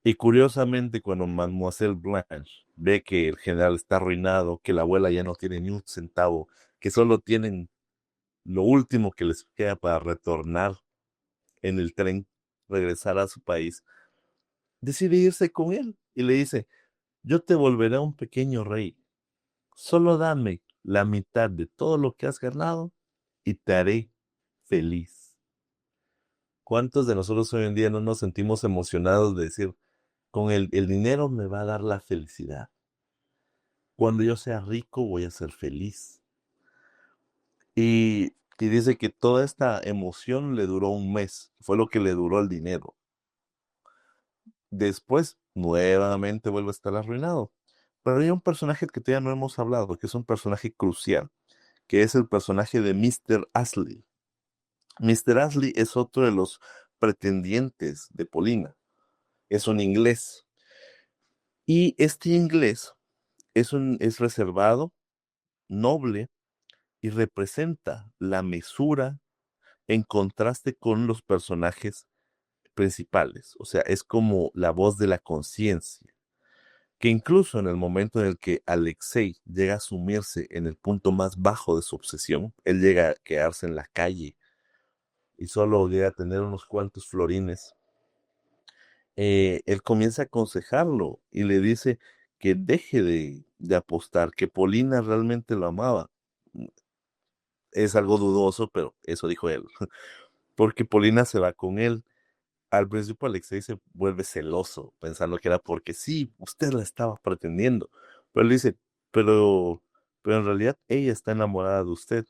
Y curiosamente, cuando Mademoiselle Blanche ve que el general está arruinado, que la abuela ya no tiene ni un centavo, que solo tienen lo último que les queda para retornar en el tren, regresar a su país, decide irse con él y le dice, yo te volveré un pequeño rey, solo dame la mitad de todo lo que has ganado y te haré feliz. ¿Cuántos de nosotros hoy en día no nos sentimos emocionados de decir, con el dinero me va a dar la felicidad? Cuando yo sea rico voy a ser feliz. Y dice que toda esta emoción le duró un mes, fue lo que le duró el dinero. Después, nuevamente vuelve a estar arruinado. Pero hay un personaje que todavía no hemos hablado, que es un personaje crucial, que es el personaje de Mr. Ashley. Mr. Ashley es otro de los pretendientes de Polina. Es un inglés. Y este inglés es reservado, noble y representa la mesura en contraste con los personajes principales. O sea, es como la voz de la conciencia, que incluso en el momento en el que Alexei llega a sumirse en el punto más bajo de su obsesión, él llega a quedarse en la calle y solo llega a tener unos cuantos florines, él comienza a aconsejarlo y le dice que deje de apostar, que Polina realmente lo amaba. Es algo dudoso, pero eso dijo él, porque Polina se va con él. Al principio Alexei se vuelve celoso, pensando que era porque sí, usted la estaba pretendiendo. Pero él dice, pero, pero en realidad ella está enamorada de usted.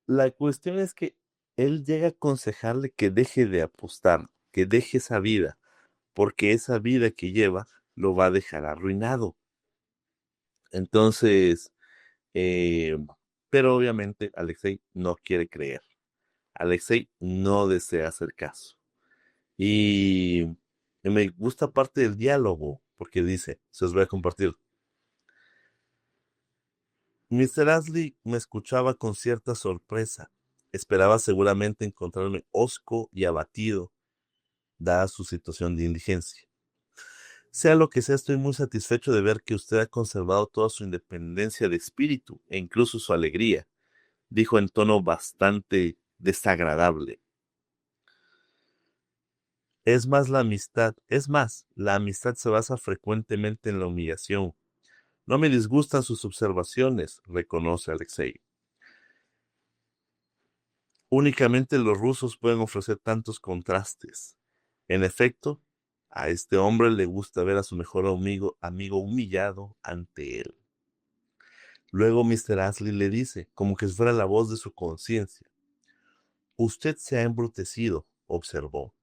La cuestión es que él llega a aconsejarle que deje de apostar, que deje esa vida, porque esa vida que lleva lo va a dejar arruinado. Entonces, eh, pero obviamente Alexei no quiere creer. Alexei no desea hacer caso. Y me gusta parte del diálogo, porque dice, se os voy a compartir. Mr. Ashley me escuchaba con cierta sorpresa. Esperaba seguramente encontrarme hosco y abatido, dada su situación de indigencia. Sea lo que sea, estoy muy satisfecho de ver que usted ha conservado toda su independencia de espíritu e incluso su alegría, dijo en tono bastante desagradable. La amistad se basa frecuentemente en la humillación. No me disgustan sus observaciones, reconoce Alexei. Únicamente los rusos pueden ofrecer tantos contrastes. En efecto, a este hombre le gusta ver a su mejor amigo humillado ante él. Luego Mr. Ashley le dice, como que fuera la voz de su conciencia. Usted se ha embrutecido, observó.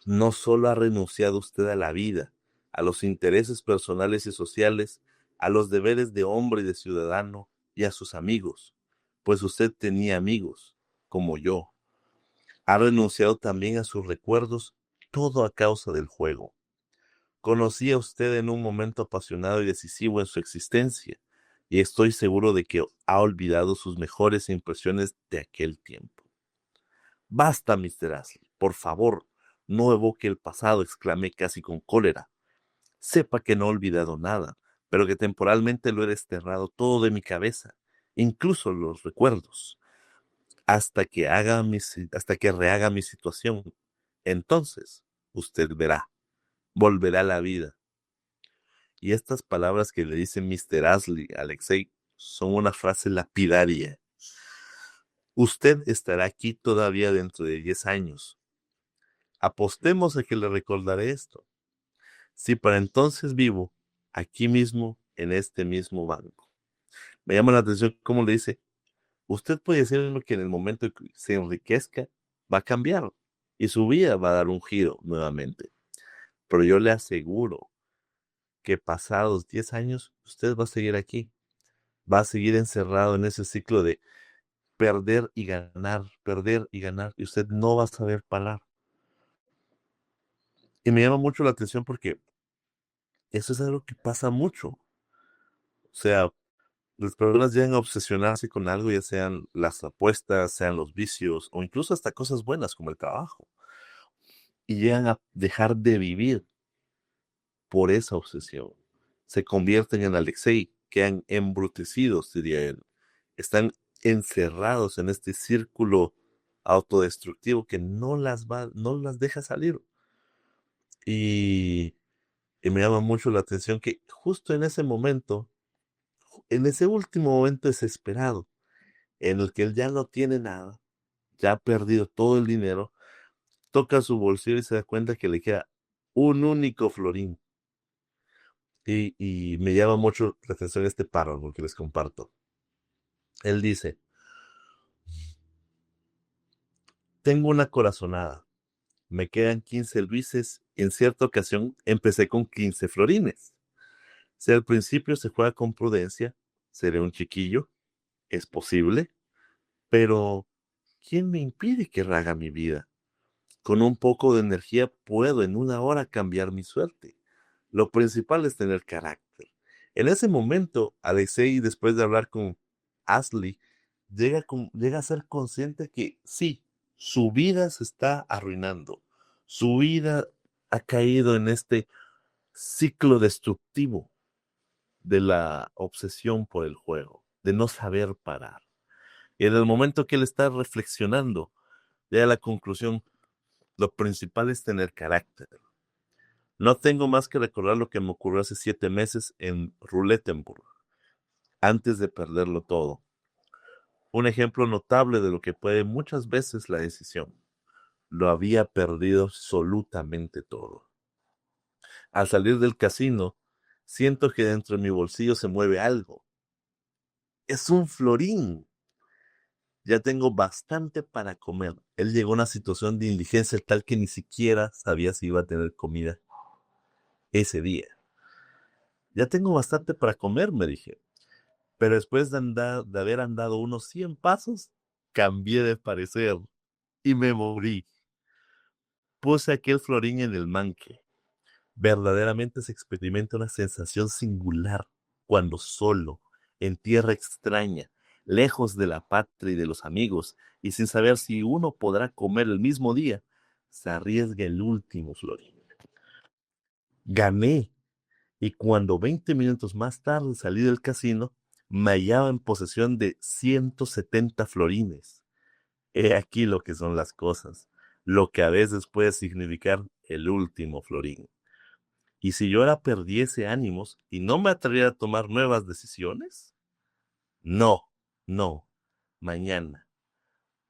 No solo ha renunciado usted a la vida, a los intereses personales y sociales, a los deberes de hombre y de ciudadano y a sus amigos, pues usted tenía amigos, como yo. Ha renunciado también a sus recuerdos, todo a causa del juego. Conocí a usted en un momento apasionado y decisivo en su existencia, y estoy seguro de que ha olvidado sus mejores impresiones de aquel tiempo. Basta, Mr. Ashley, por favor, no evoque el pasado, exclamé casi con cólera. Sepa que no he olvidado nada, pero que temporalmente lo he desterrado todo de mi cabeza, incluso los recuerdos, hasta que rehaga mi situación. Entonces, usted verá, volverá a la vida. Y estas palabras que le dice Mr. Ashley a Alexei son una frase lapidaria. Usted estará aquí todavía dentro de 10 años. Apostemos a que le recordaré esto. Si para entonces vivo, aquí mismo, en este mismo banco. Me llama la atención cómo le dice, usted puede decirlo que en el momento que se enriquezca, va a cambiar y su vida va a dar un giro nuevamente. Pero yo le aseguro que pasados 10 años, usted va a seguir aquí, va a seguir encerrado en ese ciclo de perder y ganar, y usted no va a saber parar. Y me llama mucho la atención porque eso es algo que pasa mucho. O sea, las personas llegan a obsesionarse con algo, ya sean las apuestas, sean los vicios, o incluso hasta cosas buenas como el trabajo, y llegan a dejar de vivir por esa obsesión. Se convierten en Alexei, quedan embrutecidos, diría él. Están encerrados en este círculo autodestructivo que no las deja salir. Y, y me llama mucho la atención que justo en ese momento, en ese último momento desesperado, en el que él ya no tiene nada, ya ha perdido todo el dinero, toca su bolsillo y se da cuenta que le queda un único florín. Y me llama mucho la atención este párrafo que les comparto. Él dice, tengo una corazonada, me quedan 15 luises y en cierta ocasión empecé con 15 florines. Si al principio se juega con prudencia, seré un chiquillo, es posible, pero ¿quién me impide que haga mi vida? Con un poco de energía puedo en una hora cambiar mi suerte. Lo principal es tener carácter. En ese momento, Alexei, después de hablar con Ashley, llega a ser consciente que sí, su vida se está arruinando. Su vida ha caído en este ciclo destructivo de la obsesión por el juego, de no saber parar. Y en el momento que él está reflexionando, llega a la conclusión, lo principal es tener carácter. No tengo más que recordar lo que me ocurrió hace 7 meses en Roulettenburg, antes de perderlo todo. Un ejemplo notable de lo que puede muchas veces la decisión. Lo había perdido absolutamente todo. Al salir del casino, siento que dentro de mi bolsillo se mueve algo. Es un florín. Ya tengo bastante para comer. Él llegó a una situación de indigencia tal que ni siquiera sabía si iba a tener comida ese día. Ya tengo bastante para comer, me dije. Pero después de haber andado unos 100 pasos, cambié de parecer y me morí. Puse aquel florín en el manque. Verdaderamente se experimenta una sensación singular cuando solo, en tierra extraña, lejos de la patria y de los amigos, y sin saber si uno podrá comer el mismo día, se arriesga el último florín. Gané. Y cuando 20 minutos más tarde salí del casino, me hallaba en posesión de 170 florines. He aquí lo que son las cosas, lo que a veces puede significar el último florín. Y si yo ahora perdiese ánimos y no me atreviera a tomar nuevas decisiones, no, no, mañana,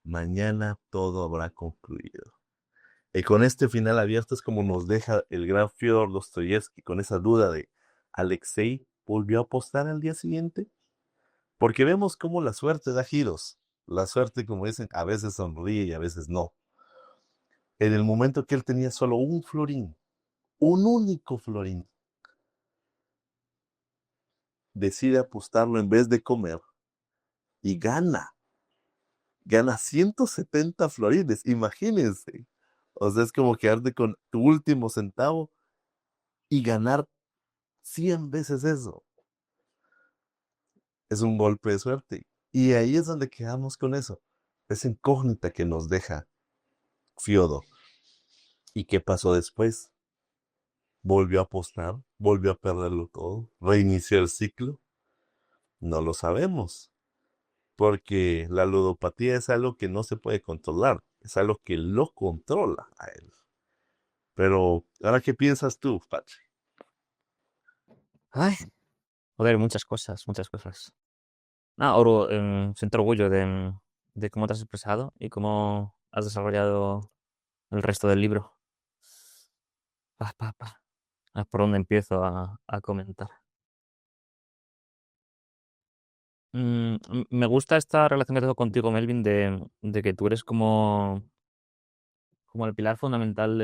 mañana todo habrá concluido. Y con este final abierto es como nos deja el gran Fyodor Dostoyevsky con esa duda de ¿Alexei volvió a apostar al día siguiente? Porque vemos cómo la suerte da giros. La suerte, como dicen, a veces sonríe y a veces no. En el momento que él tenía solo un florín, un único florín, decide apostarlo en vez de comer y gana 170 florines, imagínense. O sea, es como quedarte con tu último centavo y ganar 100 veces eso. Es un golpe de suerte. Y ahí es donde quedamos con eso. Esa incógnita que nos deja Fiodo. ¿Y qué pasó después? ¿Volvió a apostar? ¿Volvió a perderlo todo? ¿Reinició el ciclo? No lo sabemos, porque la ludopatía es algo que no se puede controlar, es algo que lo controla a él. Pero, ¿ahora qué piensas tú, Patrick? Ay, joder, muchas cosas, muchas cosas. Oro, siento orgullo de cómo te has expresado y cómo has desarrollado el resto del libro. Pa, pa, pa. A ver por dónde empiezo a comentar. Me gusta esta relación que tengo contigo, Melvin, de que tú eres como el pilar fundamental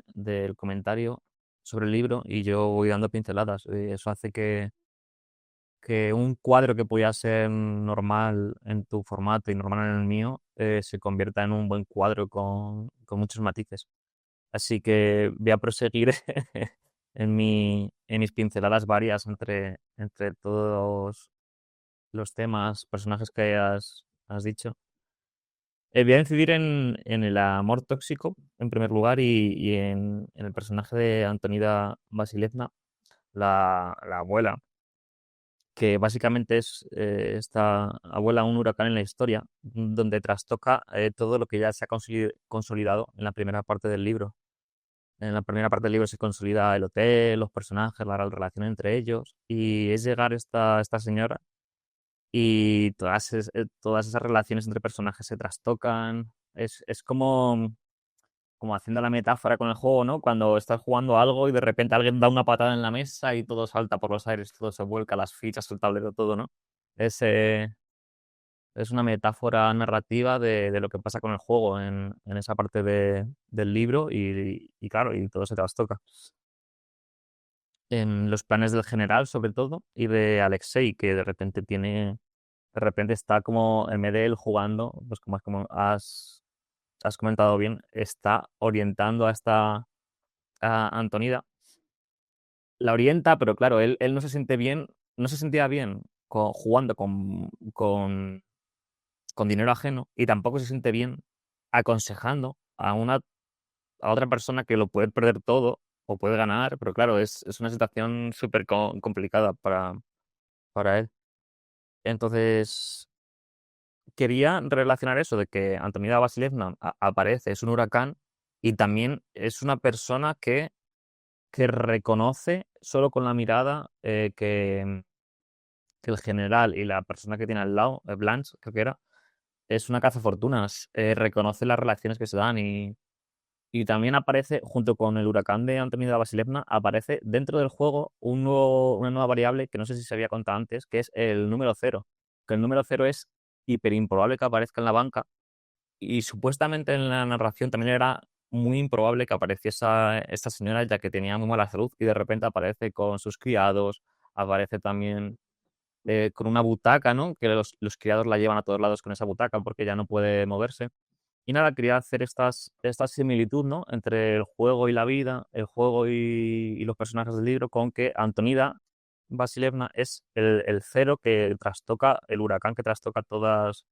del comentario sobre el libro y yo voy dando pinceladas. Eso hace que un cuadro que podía ser normal en tu formato y normal en el mío se convierta en un buen cuadro con muchos matices. Así que voy a proseguir en mis pinceladas varias entre todos los temas, personajes que has dicho. Voy a incidir en el amor tóxico, en primer lugar, y en el personaje de Antonida Vasilevna, la abuela, que básicamente es esta abuela un huracán en la historia, donde trastoca todo lo que ya se ha consolidado en la primera parte del libro. En la primera parte del libro se consolida el hotel, los personajes, la relación entre ellos, y es llegar esta señora y todas esas relaciones entre personajes se trastocan. Es como haciendo la metáfora con el juego, ¿no? Cuando estás jugando algo y de repente alguien da una patada en la mesa y todo salta por los aires, todo se vuelca, las fichas, el tablero, todo, ¿no? Es, eh, es una metáfora narrativa de lo que pasa con el juego en esa parte del libro y claro, y todo se trastoca. En los planes del general, sobre todo, y de Alexei, que de repente está como en vez de él jugando, pues como has comentado bien, está orientando a Antonida. La orienta, pero claro, él no se siente bien, no se sentía bien jugando con dinero ajeno y tampoco se siente bien aconsejando a otra persona que lo puede perder todo o puede ganar, pero claro, es una situación súper complicada para él. Entonces, quería relacionar eso de que Antonida Vasilevna aparece, es un huracán y también es una persona que reconoce solo con la mirada que el general y la persona que tiene al lado, Blanche, creo que era, es una cazafortunas. Reconoce las relaciones que se dan y también aparece, junto con el huracán de Antonida Vasilevna, aparece dentro del juego una nueva variable que no sé si se había contado antes, que es el número cero. Que el número cero es hiper improbable que aparezca en la banca y supuestamente en la narración también era muy improbable que apareciese esta señora ya que tenía muy mala salud y de repente aparece con sus criados, aparece también con una butaca, ¿no? Que los criados la llevan a todos lados con esa butaca porque ya no puede moverse. Y nada, quería hacer esta similitud, ¿no? Entre el juego y la vida, el juego y los personajes del libro, con que Antonida Vasilevna es el cero que trastoca, el huracán que trastoca todas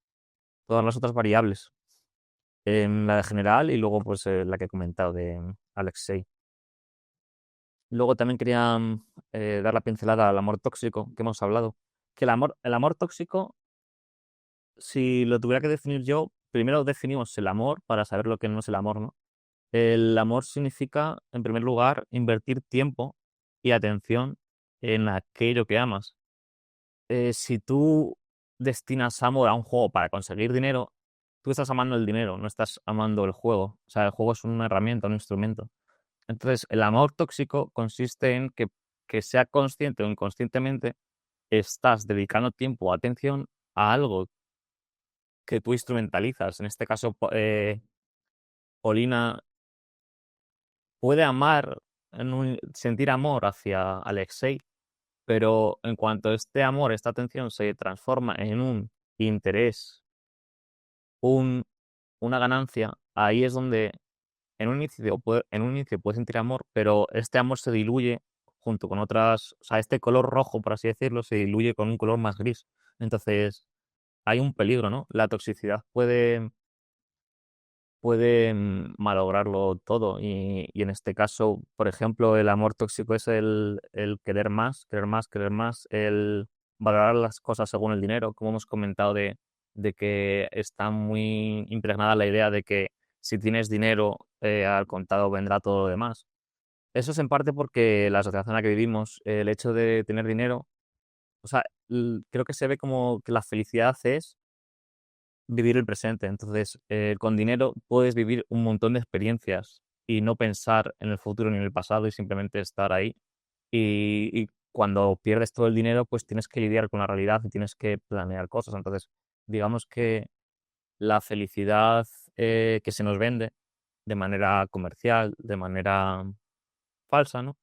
las otras variables. En la de general y luego pues la que he comentado de Alexei. Luego también quería dar la pincelada al amor tóxico que hemos hablado. Que el amor tóxico, si lo tuviera que definir yo, primero definimos el amor para saber lo que no es el amor, ¿no? El amor significa, en primer lugar, invertir tiempo y atención en aquello que amas. Si tú destinas amor a un juego para conseguir dinero, tú estás amando el dinero, no estás amando el juego. O sea, el juego es una herramienta, un instrumento. Entonces, el amor tóxico consiste en que sea consciente o inconscientemente estás dedicando tiempo o atención a algo que tú instrumentalizas. En este caso, Polina puede amar, sentir amor hacia Alexei, pero en cuanto este amor, esta atención se transforma en un interés, un, una ganancia, ahí es donde en un inicio puedes sentir amor, pero este amor se diluye junto con otras, o sea, este color rojo, por así decirlo, se diluye con un color más gris. Entonces, hay un peligro, ¿no? La toxicidad puede malograrlo todo. Y en este caso, por ejemplo, el amor tóxico es el querer más, querer más, querer más, el valorar las cosas según el dinero, como hemos comentado de que está muy impregnada la idea de que si tienes dinero, al contado vendrá todo lo demás. Eso es en parte porque la sociedad en la que vivimos, el hecho de tener dinero, o sea, creo que se ve como que la felicidad es vivir el presente. Entonces, con dinero puedes vivir un montón de experiencias y no pensar en el futuro ni en el pasado y simplemente estar ahí. Y cuando pierdes todo el dinero, pues tienes que lidiar con la realidad y tienes que planear cosas. Entonces, digamos que la felicidad que se nos vende de manera comercial, de manera falsa, ¿no?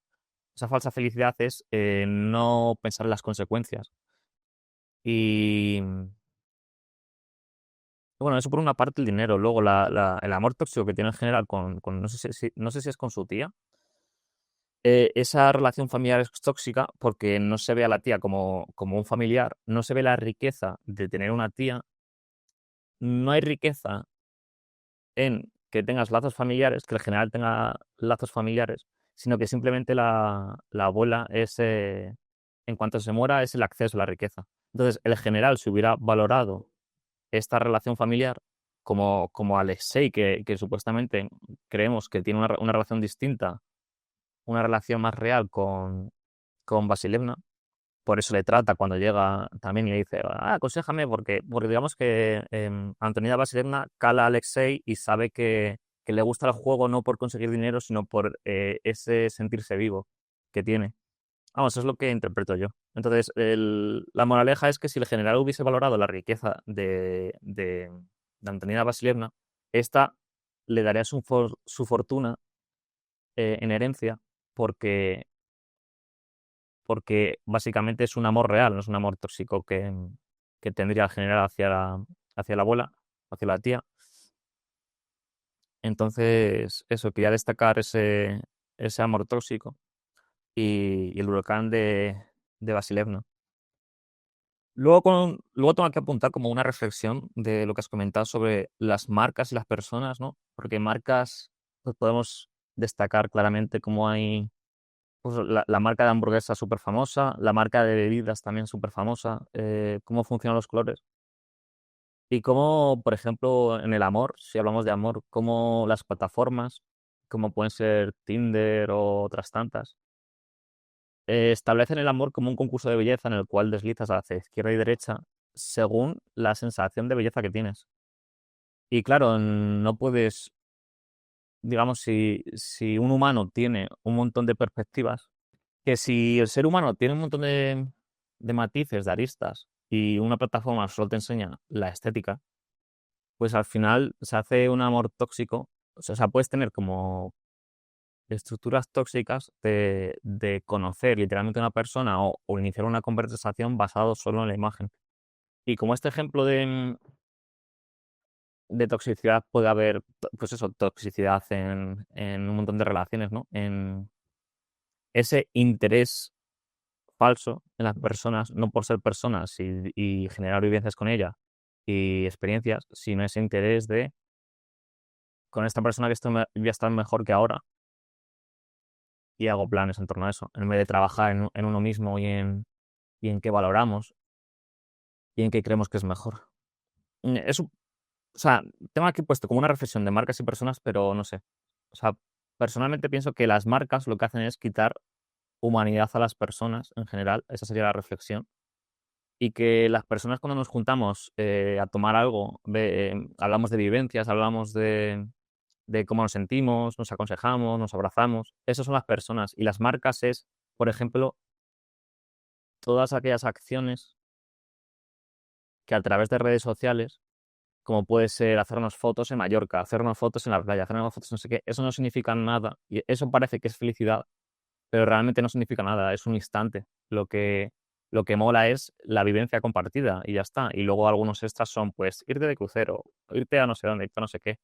Esa falsa felicidad es no pensar en las consecuencias. Y bueno, eso por una parte el dinero. Luego el amor tóxico que tiene en general no sé si es con su tía. Esa relación familiar es tóxica porque no se ve a la tía como un familiar, no se ve la riqueza de tener una tía, no hay riqueza en que tengas lazos familiares, que el general tenga lazos familiares, sino que simplemente la abuela en cuanto se muera, es el acceso a la riqueza. Entonces, el general se hubiera valorado esta relación familiar como Alexei, que supuestamente creemos que tiene una relación distinta, una relación más real con Vasilevna. Por eso le trata cuando llega también y le dice, aconséjame, porque digamos que Antonina Vasilevna cala a Alexei y sabe que le gusta el juego no por conseguir dinero, sino por ese sentirse vivo que tiene. Vamos, eso es lo que interpreto yo. Entonces, la moraleja es que si el general hubiese valorado la riqueza de Antonina Vasilievna, esta le daría su fortuna en herencia porque, porque básicamente es un amor real, no es un amor tóxico que tendría el general hacia la abuela, hacia la tía. Entonces, eso, quería destacar ese amor tóxico y el huracán de Vasilievna. Luego tengo que apuntar como una reflexión de lo que has comentado sobre las marcas y las personas, ¿no? Porque marcas, pues podemos destacar claramente cómo hay pues, la marca de hamburguesa súper famosa, la marca de bebidas también súper famosa, cómo funcionan los colores. Y cómo, por ejemplo, en el amor, si hablamos de amor, cómo las plataformas, como pueden ser Tinder o otras tantas, establecen el amor como un concurso de belleza en el cual deslizas hacia izquierda y derecha según la sensación de belleza que tienes. Y claro, no puedes, digamos, si un humano tiene un montón de perspectivas, que si el ser humano tiene un montón de matices, de aristas, y una plataforma solo te enseña la estética, pues al final se hace un amor tóxico. O sea, puedes tener como estructuras tóxicas de conocer literalmente a una persona o iniciar una conversación basado solo en la imagen. Y como este ejemplo de toxicidad puede haber, pues eso, toxicidad en un montón de relaciones, ¿no? En ese interés falso en las personas, no por ser personas y generar vivencias con ella y experiencias, sino ese interés de, con esta persona que esto voy a estar mejor que ahora. y hago planes en torno a eso, en vez de trabajar en uno mismo y en qué valoramos y en qué creemos que es mejor. O sea, tengo aquí puesto como una reflexión de marcas y personas, pero no sé. O sea, personalmente pienso que las marcas lo que hacen es quitar humanidad a las personas en general, esa sería la reflexión, y que las personas cuando nos juntamos a tomar algo, hablamos de vivencias, hablamos de cómo nos sentimos, nos aconsejamos, nos abrazamos, esas son las personas, y las marcas es, por ejemplo, todas aquellas acciones que a través de redes sociales, como puede ser hacernos fotos en Mallorca, hacernos fotos en la playa, hacernos fotos no sé qué, eso no significa nada, y eso parece que es felicidad, pero realmente no significa nada, es un instante. Lo que mola es la vivencia compartida y ya está. Y luego algunos extras son, pues, irte de crucero, irte a no sé dónde, irte a no sé qué.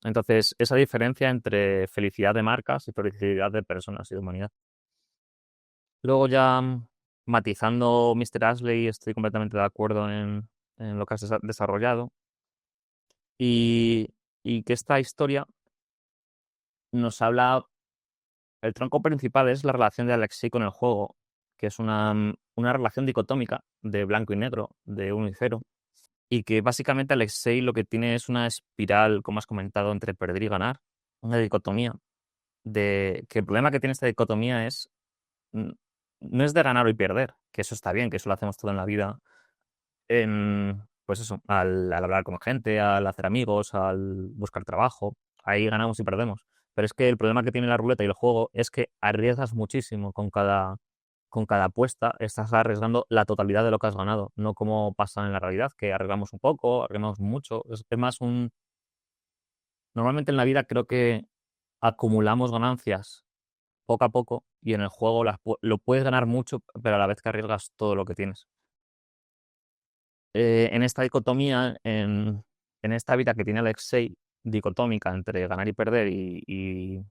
Entonces, esa diferencia entre felicidad de marcas y felicidad de personas y de humanidad. Luego ya matizando Mr. Ashley, estoy completamente de acuerdo en lo que has desarrollado y, y que esta historia nos habla. El tronco principal es la relación de Alexei con el juego, que es una relación dicotómica de blanco y negro, de uno y cero, y que básicamente Alexei lo que tiene es una espiral, como has comentado, entre perder y ganar, una dicotomía, de que el problema que tiene esta dicotomía es mm, no es de ganar o perder, que eso está bien, que eso lo hacemos todo en la vida, pues eso, al hablar con gente, al hacer amigos, al buscar trabajo, ahí ganamos y perdemos. Pero es que el problema que tiene la ruleta y el juego es que arriesgas muchísimo con cada apuesta, estás arriesgando la totalidad de lo que has ganado, no como pasa en la realidad, que arriesgamos un poco, arriesgamos mucho, es más un... Normalmente en la vida creo que acumulamos ganancias poco a poco y en el juego lo puedes ganar mucho, pero a la vez que arriesgas todo lo que tienes. En esta dicotomía, en esta vida que tiene Alexei, dicotómica entre ganar y perder y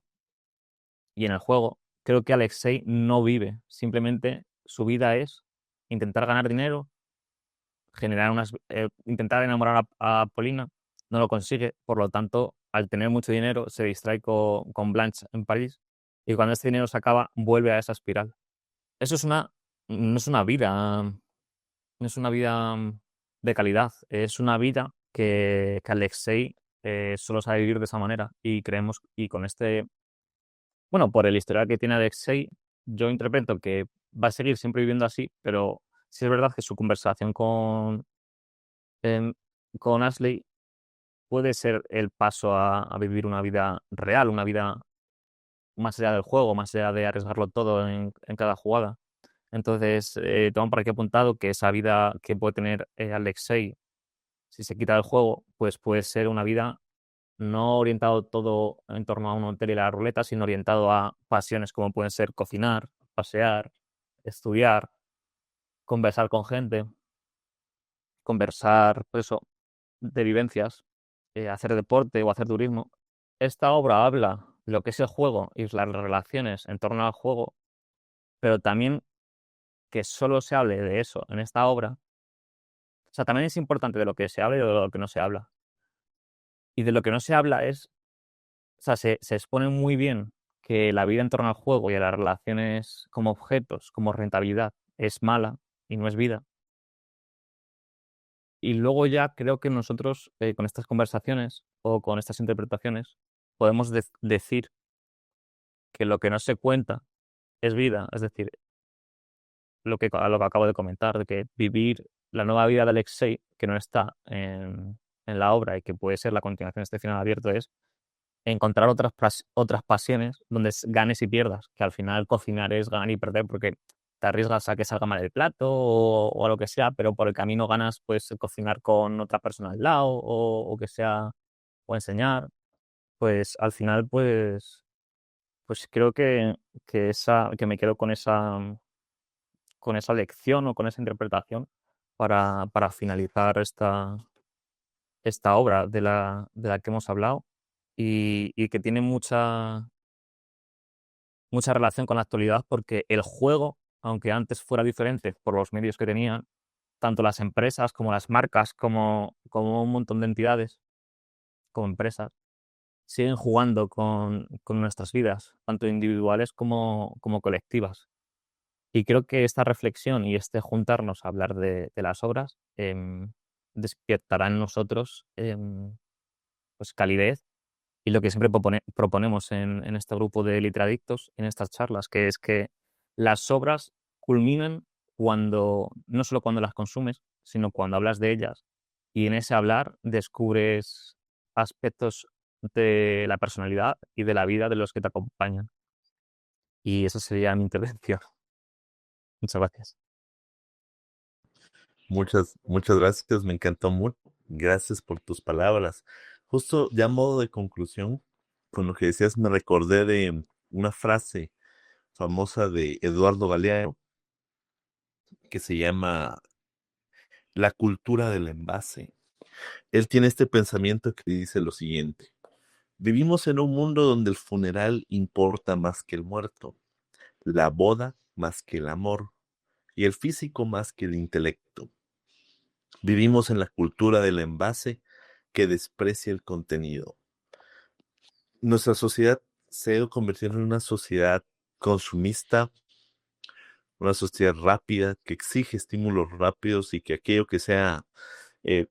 en el juego, creo que Alexei no vive. Simplemente su vida es intentar ganar dinero, intentar enamorar a Polina, no lo consigue, por lo tanto, al tener mucho dinero, se distrae con Blanche en París y cuando este dinero se acaba, vuelve a esa espiral. Eso no es una vida, no es una vida de calidad, es una vida que Alexei solo sabe vivir de esa manera y creemos, y con bueno, por el historial que tiene Alexei, yo interpreto que va a seguir siempre viviendo así, pero sí es verdad que su conversación em, con Ashley puede ser el paso a vivir una vida real, una vida más allá del juego, más allá de arriesgarlo todo en cada jugada. Entonces, tengo por aquí apuntado que esa vida que puede tener Alexei, si se quita del juego, pues puede ser una vida no orientado todo en torno a un hotel y la ruleta, sino orientado a pasiones como pueden ser cocinar, pasear, estudiar, conversar con gente, conversar, pues eso, de vivencias, hacer deporte o hacer turismo. Esta obra habla de lo que es el juego y las relaciones en torno al juego, pero también que solo se hable de eso en esta obra. O sea, también es importante de lo que se habla y de lo que no se habla. Y de lo que no se habla es, o sea, se expone muy bien que la vida en torno al juego y a las relaciones como objetos, como rentabilidad, es mala y no es vida. Y luego ya creo que nosotros, con estas conversaciones o con estas interpretaciones, podemos decir que lo que no se cuenta es vida. Es decir, lo que acabo de comentar, de que vivir la nueva vida de Alexei, que no está en la obra y que puede ser la continuación de este final abierto, es encontrar otras pasiones donde ganes y pierdas, que al final cocinar es ganar y perder porque te arriesgas a que salga mal el plato o a lo que sea, pero por el camino ganas pues cocinar con otra persona al lado o que sea, o enseñar, pues al final pues creo que me quedo con esa lección o con esa interpretación para finalizar esta obra de la que hemos hablado y que tiene mucha relación con la actualidad porque el juego, aunque antes fuera diferente por los medios que tenían, tanto las empresas como las marcas, como un montón de entidades, como empresas, siguen jugando con nuestras vidas, tanto individuales como colectivas. Y creo que esta reflexión y este juntarnos a hablar de las obras despertará en nosotros pues calidez y lo que siempre proponemos en este grupo de literadictos, en estas charlas, que es que las obras culminan cuando, no solo cuando las consumes, sino cuando hablas de ellas. Y en ese hablar descubres aspectos de la personalidad y de la vida de los que te acompañan. Y esa sería mi intervención. Muchas gracias. Muchas gracias, me encantó mucho. Gracias por tus palabras. Justo ya a modo de conclusión, con lo que decías, me recordé de una frase famosa de Eduardo Galeano que se llama la cultura del envase. Él tiene este pensamiento que dice lo siguiente: vivimos en un mundo donde el funeral importa más que el muerto, la boda más que el amor y el físico más que el intelecto. Vivimos en la cultura del envase que desprecia el contenido. Nuestra sociedad se ha ido convirtiendo en una sociedad consumista, una sociedad rápida que exige estímulos rápidos y que aquello que sea eh,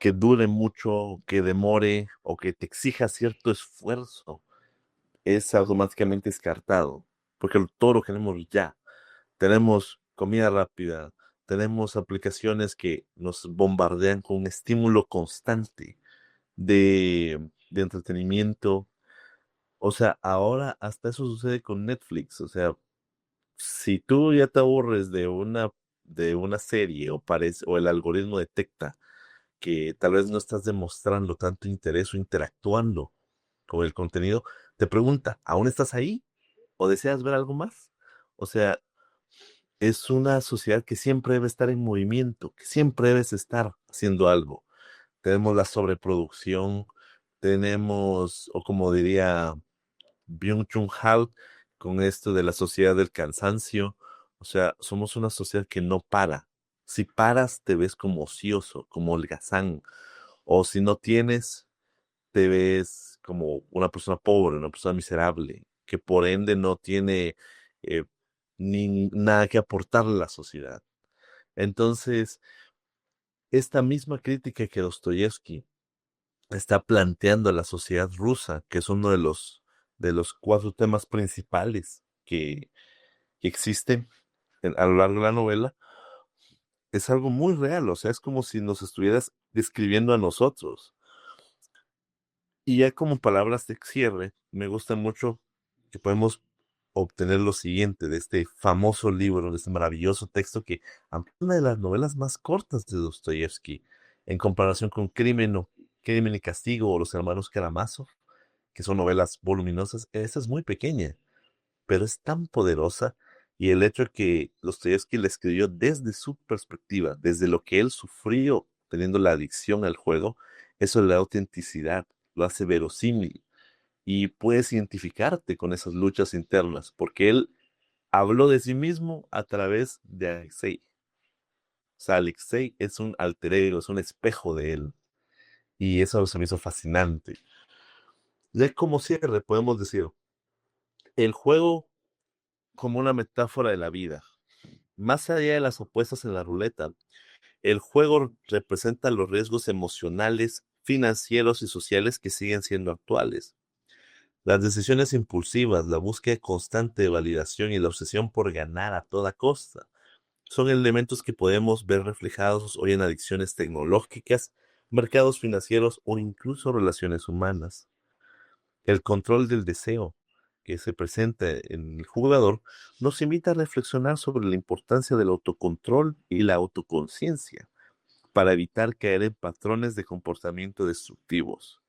que dure mucho, que demore o que te exija cierto esfuerzo es automáticamente descartado, porque todo lo queremos ya. Tenemos comida rápida, tenemos aplicaciones que nos bombardean con un estímulo constante de entretenimiento. O sea, ahora hasta eso sucede con Netflix. O sea, si tú ya te aburres de una serie o el algoritmo detecta que tal vez no estás demostrando tanto interés o interactuando con el contenido, te pregunta, ¿aún estás ahí? ¿O deseas ver algo más? O sea, es una sociedad que siempre debe estar en movimiento, que siempre debes estar haciendo algo. Tenemos la sobreproducción, tenemos, o como diría Byung-Chun Han, con esto de la sociedad del cansancio. O sea, somos una sociedad que no para. Si paras, te ves como ocioso, como holgazán. O si no tienes, te ves como una persona pobre, una persona miserable, que por ende no tiene eh, ni nada que aportarle a la sociedad. Entonces, esta misma crítica que Dostoyevsky está planteando a la sociedad rusa, que es uno de los cuatro temas principales que existen a lo largo de la novela, es algo muy real. O sea, es como si nos estuvieras describiendo a nosotros. Y ya como palabras de cierre, me gusta mucho que podemos obtener lo siguiente de este famoso libro, de este maravilloso texto que, aunque es una de las novelas más cortas de Dostoyevsky, en comparación con Crimen y Castigo o Los Hermanos Karamazov, que son novelas voluminosas, esta es muy pequeña, pero es tan poderosa. Y el hecho de que Dostoyevsky la escribió desde su perspectiva, desde lo que él sufrió teniendo la adicción al juego, eso le da autenticidad, lo hace verosímil y puedes identificarte con esas luchas internas, porque él habló de sí mismo a través de Alexei. O sea, Alexei es un alter ego, es un espejo de él. Y eso se me hizo fascinante. Ya como cierre, podemos decir, el juego como una metáfora de la vida. Más allá de las apuestas en la ruleta, el juego representa los riesgos emocionales, financieros y sociales que siguen siendo actuales. Las decisiones impulsivas, la búsqueda constante de validación y la obsesión por ganar a toda costa son elementos que podemos ver reflejados hoy en adicciones tecnológicas, mercados financieros o incluso relaciones humanas. El control del deseo que se presenta en el jugador nos invita a reflexionar sobre la importancia del autocontrol y la autoconciencia para evitar caer en patrones de comportamiento destructivos.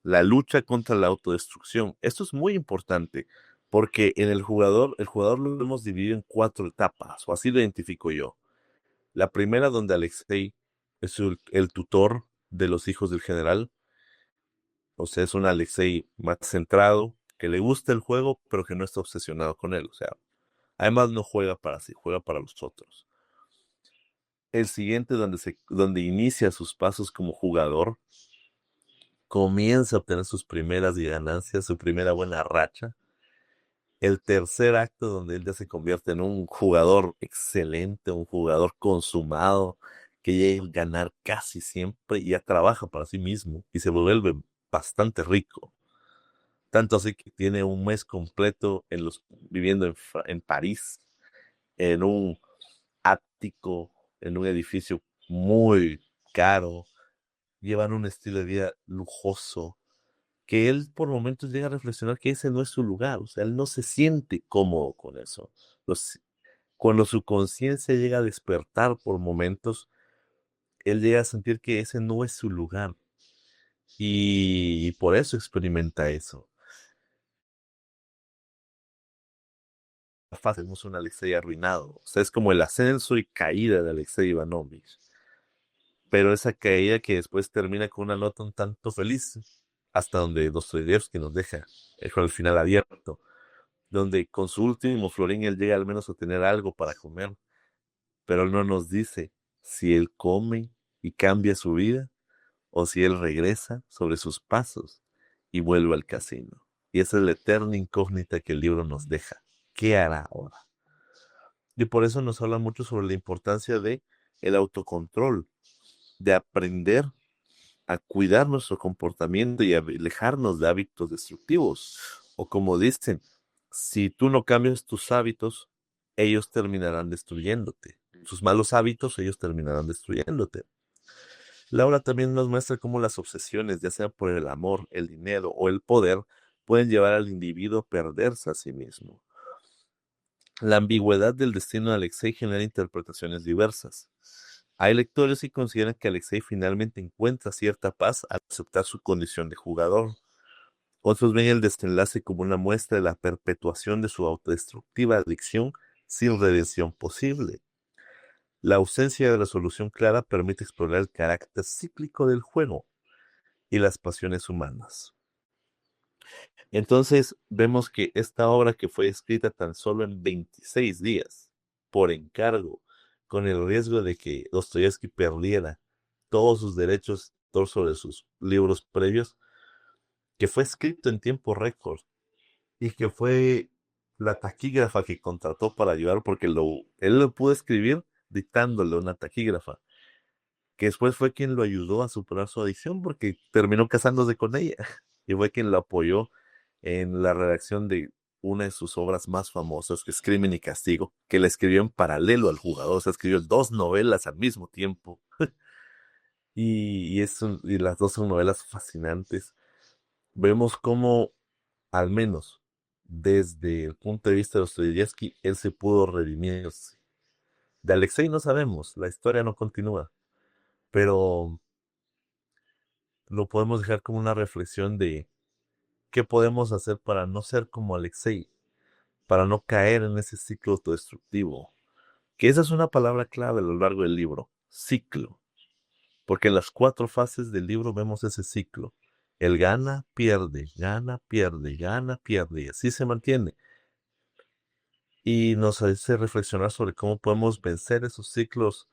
La lucha contra la autodestrucción. Esto es muy importante porque en el jugador lo hemos dividido en cuatro etapas, o así lo identifico yo. La primera donde Alexei es el tutor de los hijos del general, o sea, es un Alexei más centrado, que le gusta el juego, pero que no está obsesionado con él. O sea, además no juega para sí, juega para los otros. El siguiente donde inicia sus pasos como jugador comienza a obtener sus primeras ganancias, su primera buena racha. El tercer acto donde él ya se convierte en un jugador excelente, un jugador consumado, que llega a ganar casi siempre y ya trabaja para sí mismo y se vuelve bastante rico. Tanto así que tiene un mes completo viviendo en París, en un ático, en un edificio muy caro, llevan un estilo de vida lujoso, que él por momentos llega a reflexionar que ese no es su lugar, o sea, él no se siente cómodo con eso. Los- Cuando su conciencia llega a despertar por momentos, él llega a sentir que ese no es su lugar y por eso experimenta eso. Tenemos un Alexei arruinado, o sea, es como el ascenso y caída de Alexei Ivanovich, pero esa caída que después termina con una nota un tanto feliz, hasta donde Dostoyevsky nos deja, con el final abierto, donde con su último florín él llega al menos a tener algo para comer, pero él no nos dice si él come y cambia su vida o si él regresa sobre sus pasos y vuelve al casino. Y esa es la eterna incógnita que el libro nos deja. ¿Qué hará ahora? Y por eso nos habla mucho sobre la importancia de el autocontrol, de aprender a cuidar nuestro comportamiento y a alejarnos de hábitos destructivos. O como dicen, si tú no cambias tus hábitos, ellos terminarán destruyéndote. Tus malos hábitos, ellos terminarán destruyéndote. Laura también nos muestra cómo las obsesiones, ya sea por el amor, el dinero o el poder, pueden llevar al individuo a perderse a sí mismo. La ambigüedad del destino de Alexei genera interpretaciones diversas. Hay lectores que consideran que Alexei finalmente encuentra cierta paz al aceptar su condición de jugador. Otros ven el desenlace como una muestra de la perpetuación de su autodestructiva adicción sin redención posible. La ausencia de resolución clara permite explorar el carácter cíclico del juego y las pasiones humanas. Entonces vemos que esta obra, que fue escrita tan solo en 26 días, por encargo, con el riesgo de que Dostoyevsky perdiera todos sus derechos sobre sus libros previos, que fue escrito en tiempo récord y que fue la taquígrafa que contrató para ayudar, porque él lo pudo escribir dictándole una taquígrafa, que después fue quien lo ayudó a superar su adicción porque terminó casándose con ella y fue quien lo apoyó en la redacción de una de sus obras más famosas, que es Crimen y Castigo, que la escribió en paralelo al jugador, o sea, escribió dos novelas al mismo tiempo y las dos son novelas fascinantes. Vemos cómo, al menos desde el punto de vista de Dostoyevsky, él se pudo redimirse. De Alexei no sabemos, la historia no continúa, pero lo podemos dejar como una reflexión de qué podemos hacer para no ser como Alexei, para no caer en ese ciclo autodestructivo. Que esa es una palabra clave a lo largo del libro, ciclo, porque en las 4 fases del libro vemos ese ciclo. Él gana, pierde, gana, pierde, gana, pierde, y así se mantiene. Y nos hace reflexionar sobre cómo podemos vencer esos ciclos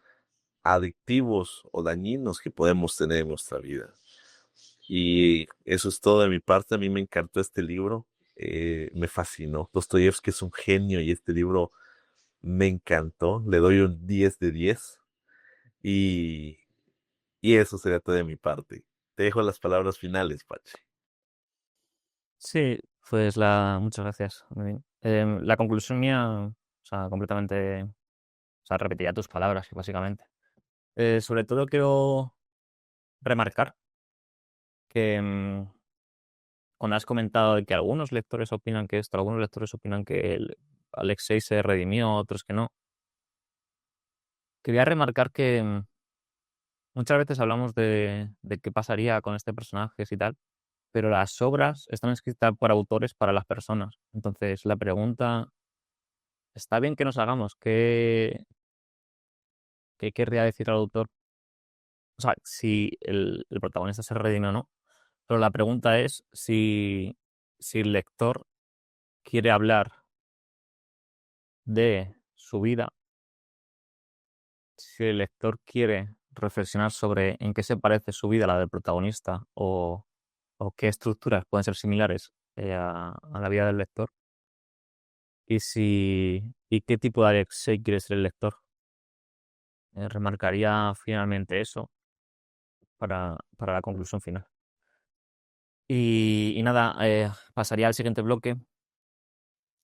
adictivos o dañinos que podemos tener en nuestra vida. Y eso es todo de mi parte. A mí me encantó este libro, me fascinó. Dostoyevsky es un genio y este libro me encantó. Le doy un 10 de 10 y, y eso sería todo de mi parte. Te dejo las palabras finales, Pache. Sí, pues muchas gracias. Muy bien. La conclusión mía, o sea, completamente, o sea, repetiría tus palabras, básicamente. Sobre todo quiero remarcar que cuando has comentado de que algunos lectores opinan que esto, algunos lectores opinan que Alexei se redimió, otros que no. Quería remarcar que muchas veces hablamos de qué pasaría con este personaje y tal, pero las obras están escritas por autores para las personas. Entonces, la pregunta, está bien que nos hagamos qué querría decir el autor, o sea, si el protagonista se redime o no, pero la pregunta es si el lector quiere hablar de su vida, si el lector quiere reflexionar sobre en qué se parece su vida a la del protagonista, o qué estructuras pueden ser similares a la vida del lector y qué tipo de Alex quiere ser el lector. Remarcaría finalmente eso para la conclusión final. Y nada, pasaría al siguiente bloque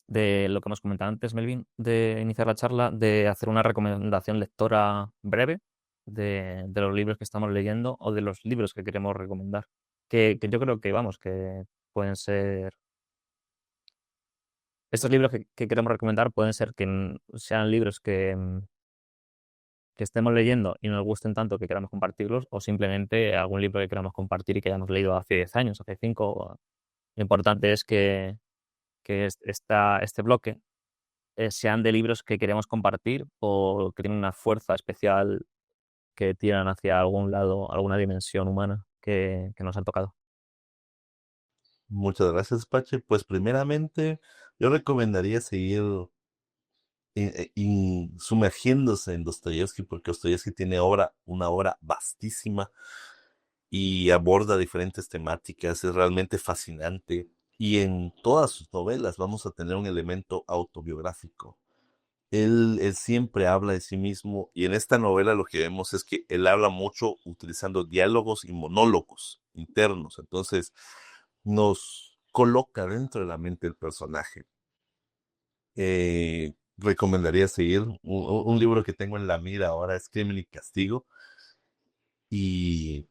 de lo que hemos comentado antes, Melvin, de iniciar la charla, de hacer una recomendación lectora breve de los libros que estamos leyendo o de los libros que queremos recomendar. Que yo creo que, vamos, que pueden ser... Estos libros que queremos recomendar pueden ser que sean libros que estemos leyendo y nos gusten tanto que queramos compartirlos, o simplemente algún libro que queramos compartir y que hayamos leído hace 10 años, hace 5. Lo importante es que este bloque sean de libros que queremos compartir o que tienen una fuerza especial que tiran hacia algún lado, alguna dimensión humana que nos han tocado. Muchas gracias, Pache. Pues primeramente, yo recomendaría seguir sumergiéndose en Dostoyevsky, porque Dostoyevsky tiene una obra vastísima y aborda diferentes temáticas, es realmente fascinante. Y en todas sus novelas vamos a tener un elemento autobiográfico. Él siempre habla de sí mismo y en esta novela lo que vemos es que él habla mucho utilizando diálogos y monólogos internos. Entonces nos coloca dentro de la mente del personaje. Recomendaría seguir. Un libro que tengo en la mira ahora es Crimen y Castigo. Y,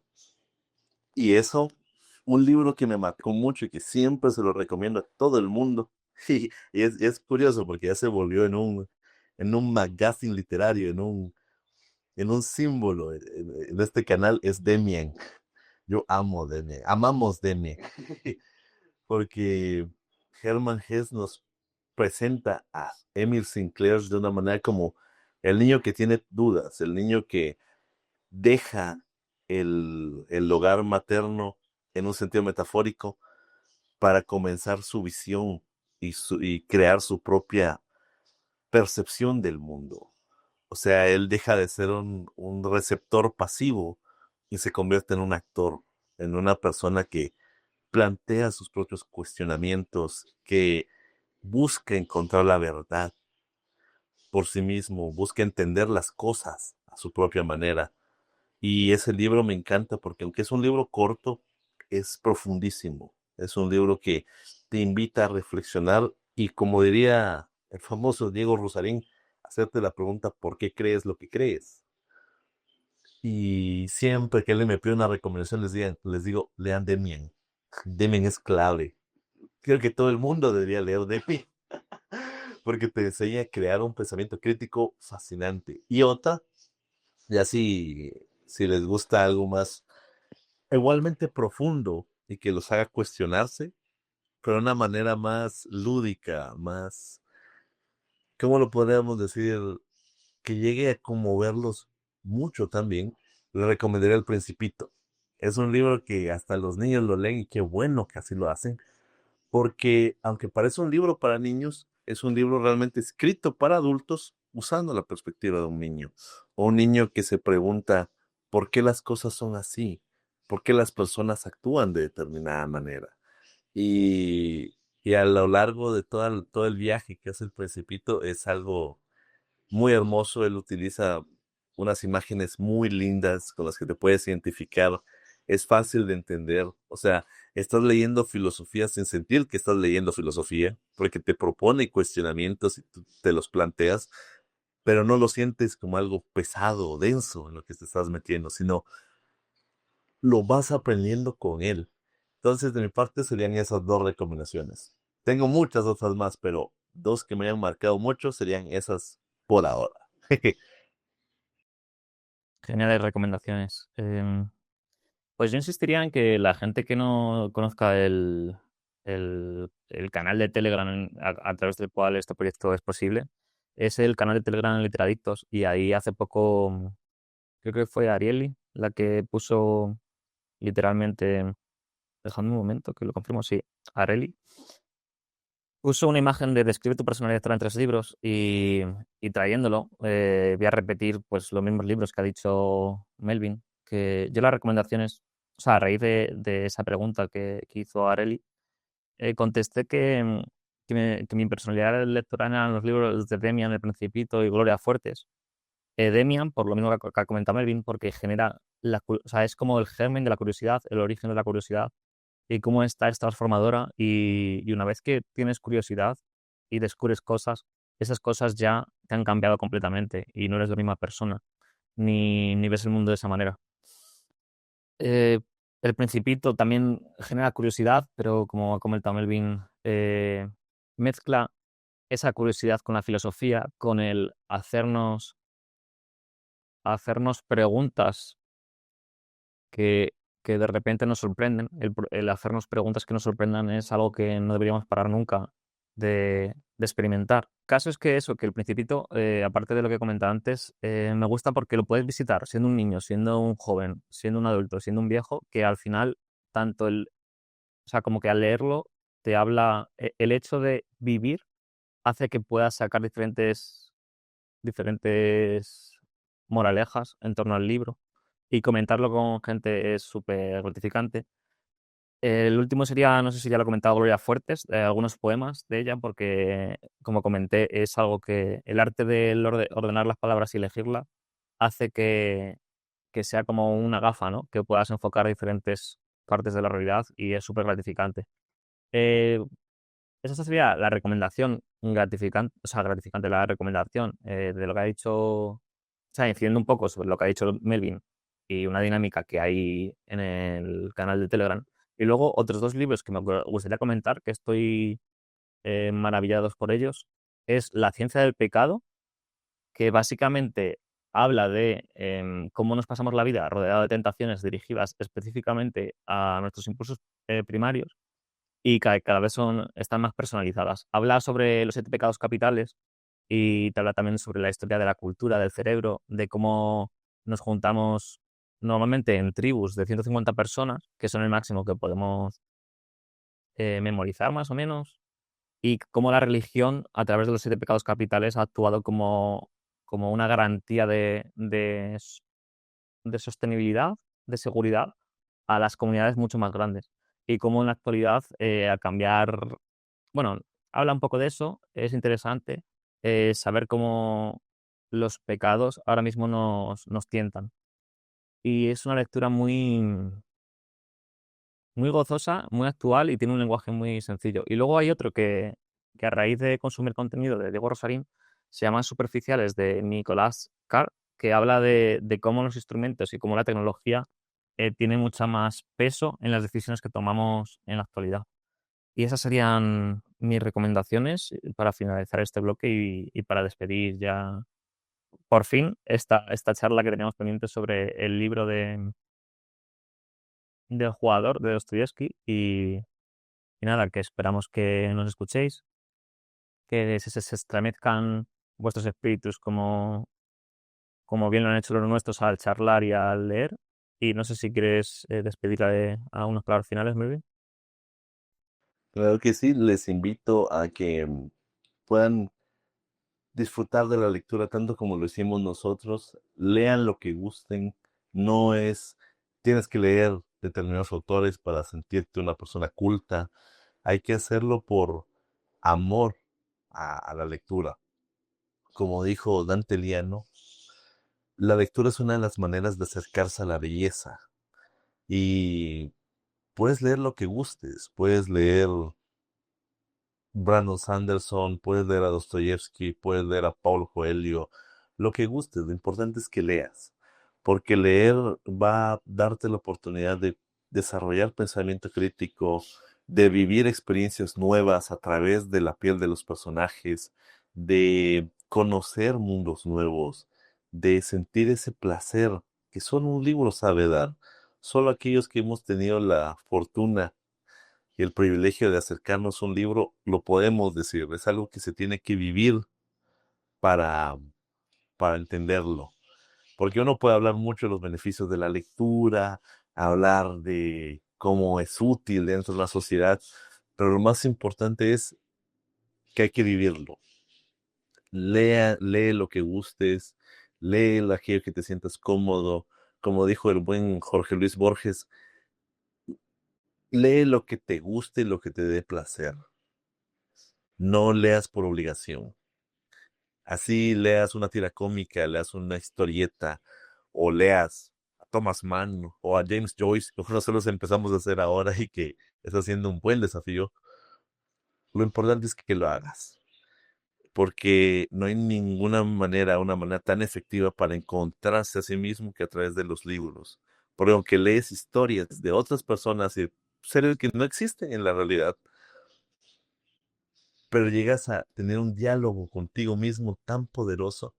y eso, un libro que me marcó mucho y que siempre se lo recomiendo a todo el mundo. Y es curioso porque ya se volvió en un magazine literario, en un símbolo en este canal, es Demian. Yo amo Demian, amamos Demian, porque Hermann Hesse nos presenta a Emil Sinclair de una manera como el niño que tiene dudas, el niño que deja el hogar materno en un sentido metafórico para comenzar su visión y crear su propia percepción del mundo. O sea, él deja de ser un receptor pasivo y se convierte en un actor, en una persona que plantea sus propios cuestionamientos, que busca encontrar la verdad por sí mismo, busca entender las cosas a su propia manera. Y ese libro me encanta porque aunque es un libro corto, es profundísimo. Es un libro que te invita a reflexionar y, como diría el famoso Diego Rosarín, hacerte la pregunta ¿por qué crees lo que crees? Y siempre que él me pide una recomendación les digo, lean Demian. Demian es clave. Creo que todo el mundo debería leer Demian porque te enseña a crear un pensamiento crítico fascinante. Y otra, ya si les gusta algo más igualmente profundo y que los haga cuestionarse, pero de una manera más lúdica, más, ¿cómo lo podríamos decir? Que llegue a conmoverlos mucho también, le recomendaría El Principito. Es un libro que hasta los niños lo leen y qué bueno que así lo hacen, porque aunque parece un libro para niños, es un libro realmente escrito para adultos usando la perspectiva de un niño. O un niño que se pregunta por qué las cosas son así, por qué las personas actúan de determinada manera. Y a lo largo de todo el viaje que hace el Principito es algo muy hermoso. Él utiliza unas imágenes muy lindas con las que te puedes identificar. Es fácil de entender. O sea, estás leyendo filosofía sin sentir que estás leyendo filosofía, porque te propone cuestionamientos y tú te los planteas, pero no lo sientes como algo pesado o denso en lo que te estás metiendo, sino lo vas aprendiendo con él. Entonces, de mi parte serían esas dos recomendaciones. Tengo muchas otras más, pero dos que me hayan marcado mucho serían esas por ahora. Geniales recomendaciones. Pues yo insistiría en que la gente que no conozca el canal de Telegram a través del cual este proyecto es posible, es el canal de Telegram Literadictos, y ahí hace poco, creo que fue Arieli la que puso literalmente, dejando un momento que lo confirmo, sí, Areli, puso una imagen de describe tu personalidad en 3 libros y trayéndolo, voy a repetir pues los mismos libros que ha dicho Melvin, que yo las recomendaciones o sea, a raíz de esa pregunta que hizo Areli, contesté que mi personalidad lectora eran los libros de Demian, El Principito y Gloria Fuertes. Demian, por lo mismo que ha comentado Melvin, porque genera, o sea, es como el germen de la curiosidad, el origen de la curiosidad y cómo esta es transformadora y una vez que tienes curiosidad y descubres cosas, esas cosas ya te han cambiado completamente y no eres la misma persona, ni ves el mundo de esa manera. Eh, el Principito también genera curiosidad, pero como ha comentado Melvin, mezcla esa curiosidad con la filosofía, con el hacernos preguntas que, que de repente nos sorprenden. El hacernos preguntas que nos sorprendan es algo que no deberíamos parar nunca de experimentar. Caso es que eso, que el Principito, aparte de lo que comentaba antes, me gusta porque lo puedes visitar siendo un niño, siendo un joven, siendo un adulto, siendo un viejo, que al final, o sea, como que al leerlo, te habla, el hecho de vivir hace que puedas sacar diferentes moralejas en torno al libro y comentarlo con gente es súper gratificante. El último sería, no sé si ya lo he comentado, Gloria Fuertes, algunos poemas de ella, porque como comenté, es algo que el arte de ordenar las palabras y elegirlas hace que sea como una gafa, ¿no? Que puedas enfocar diferentes partes de la realidad y es súper gratificante. Eh, Esa sería la recomendación gratificante, o sea, gratificante la recomendación de lo que ha dicho, o sea, incidiendo un poco sobre lo que ha dicho Melvin y una dinámica que hay en el canal de Telegram. Y luego otros dos libros que me gustaría comentar, que estoy maravillados por ellos, es La ciencia del pecado, que básicamente habla de cómo nos pasamos la vida rodeado de tentaciones dirigidas específicamente a nuestros impulsos primarios y cada vez están más personalizadas. Habla sobre los 7 pecados capitales y te habla también sobre la historia de la cultura, del cerebro, de cómo nos juntamos normalmente en tribus de 150 personas, que son el máximo que podemos memorizar más o menos, y cómo la religión, a través de los 7 pecados capitales, ha actuado como una garantía de sostenibilidad, de seguridad a las comunidades mucho más grandes. Y cómo en la actualidad, al cambiar, bueno, habla un poco de eso, es interesante saber cómo los pecados ahora mismo nos tientan. Y es una lectura muy gozosa, muy actual y tiene un lenguaje muy sencillo. Y luego hay otro que a raíz de consumir contenido de Diego Rosarín se llama Superficiales de Nicolás Carr, que habla de cómo los instrumentos y cómo la tecnología tiene mucha más peso en las decisiones que tomamos en la actualidad. Y esas serían mis recomendaciones para finalizar este bloque y para despedir ya por fin esta charla que teníamos pendiente sobre el libro del jugador de Dostoyevsky y nada, que esperamos que nos escuchéis, que se estremezcan vuestros espíritus como bien lo han hecho los nuestros al charlar y al leer. Y no sé si quieres despedir a unos palabras finales, Melvin. Claro que sí, les invito a que puedan disfrutar de la lectura tanto como lo hicimos nosotros. Lean lo que gusten. No es, tienes que leer determinados autores para sentirte una persona culta. Hay que hacerlo por amor a la lectura. Como dijo Dante Liano, la lectura es una de las maneras de acercarse a la belleza. Y puedes leer lo que gustes. Puedes leer Brandon Sanderson, puedes leer a Dostoyevsky, puedes leer a Paulo Coelho, lo que gustes, lo importante es que leas, porque leer va a darte la oportunidad de desarrollar pensamiento crítico, de vivir experiencias nuevas a través de la piel de los personajes, de conocer mundos nuevos, de sentir ese placer que solo un libro sabe dar. Solo aquellos que hemos tenido la fortuna y el privilegio de acercarnos a un libro, lo podemos decir, es algo que se tiene que vivir para, para entenderlo. Porque uno puede hablar mucho de los beneficios de la lectura, hablar de cómo es útil dentro de la sociedad, pero lo más importante es que hay que vivirlo. Lee lo que gustes, lee aquello que te sientas cómodo. Como dijo el buen Jorge Luis Borges, lee lo que te guste y lo que te dé placer. No leas por obligación. Así leas una tira cómica, leas una historieta, o leas a Thomas Mann o a James Joyce, como nosotros empezamos a hacer ahora y que está haciendo un buen desafío. Lo importante es que lo hagas, porque no hay ninguna manera, una manera tan efectiva para encontrarse a sí mismo que a través de los libros. Porque aunque lees historias de otras personas y seres que no existen en la realidad, pero llegas a tener un diálogo contigo mismo tan poderoso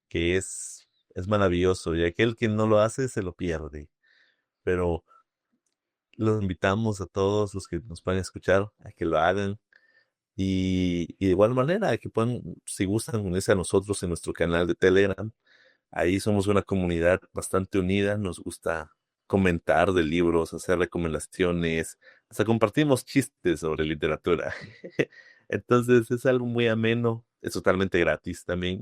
que es maravilloso, y aquel que no lo hace se lo pierde. Pero los invitamos a todos los que nos puedan escuchar a que lo hagan. Y de igual manera, que puedan, si gustan, unirse a nosotros en nuestro canal de Telegram. Ahí somos una comunidad bastante unida, nos gusta comentar de libros, hacer recomendaciones, hasta compartimos chistes sobre literatura. Entonces es algo muy ameno, es totalmente gratis también.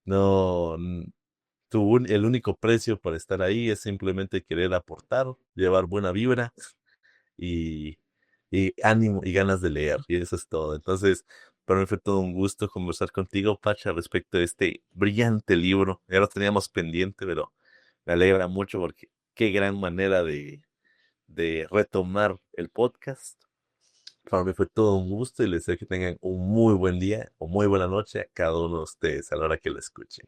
No, el único precio para estar ahí es simplemente querer aportar, llevar buena vibra y, y ánimo y ganas de leer, y eso es todo. Entonces, para mí fue todo un gusto conversar contigo, Pacha, respecto de este brillante libro. Ya lo teníamos pendiente, pero me alegra mucho porque qué gran manera de retomar el podcast. Para mí fue todo un gusto y les deseo que tengan un muy buen día o muy buena noche a cada uno de ustedes a la hora que lo escuchen.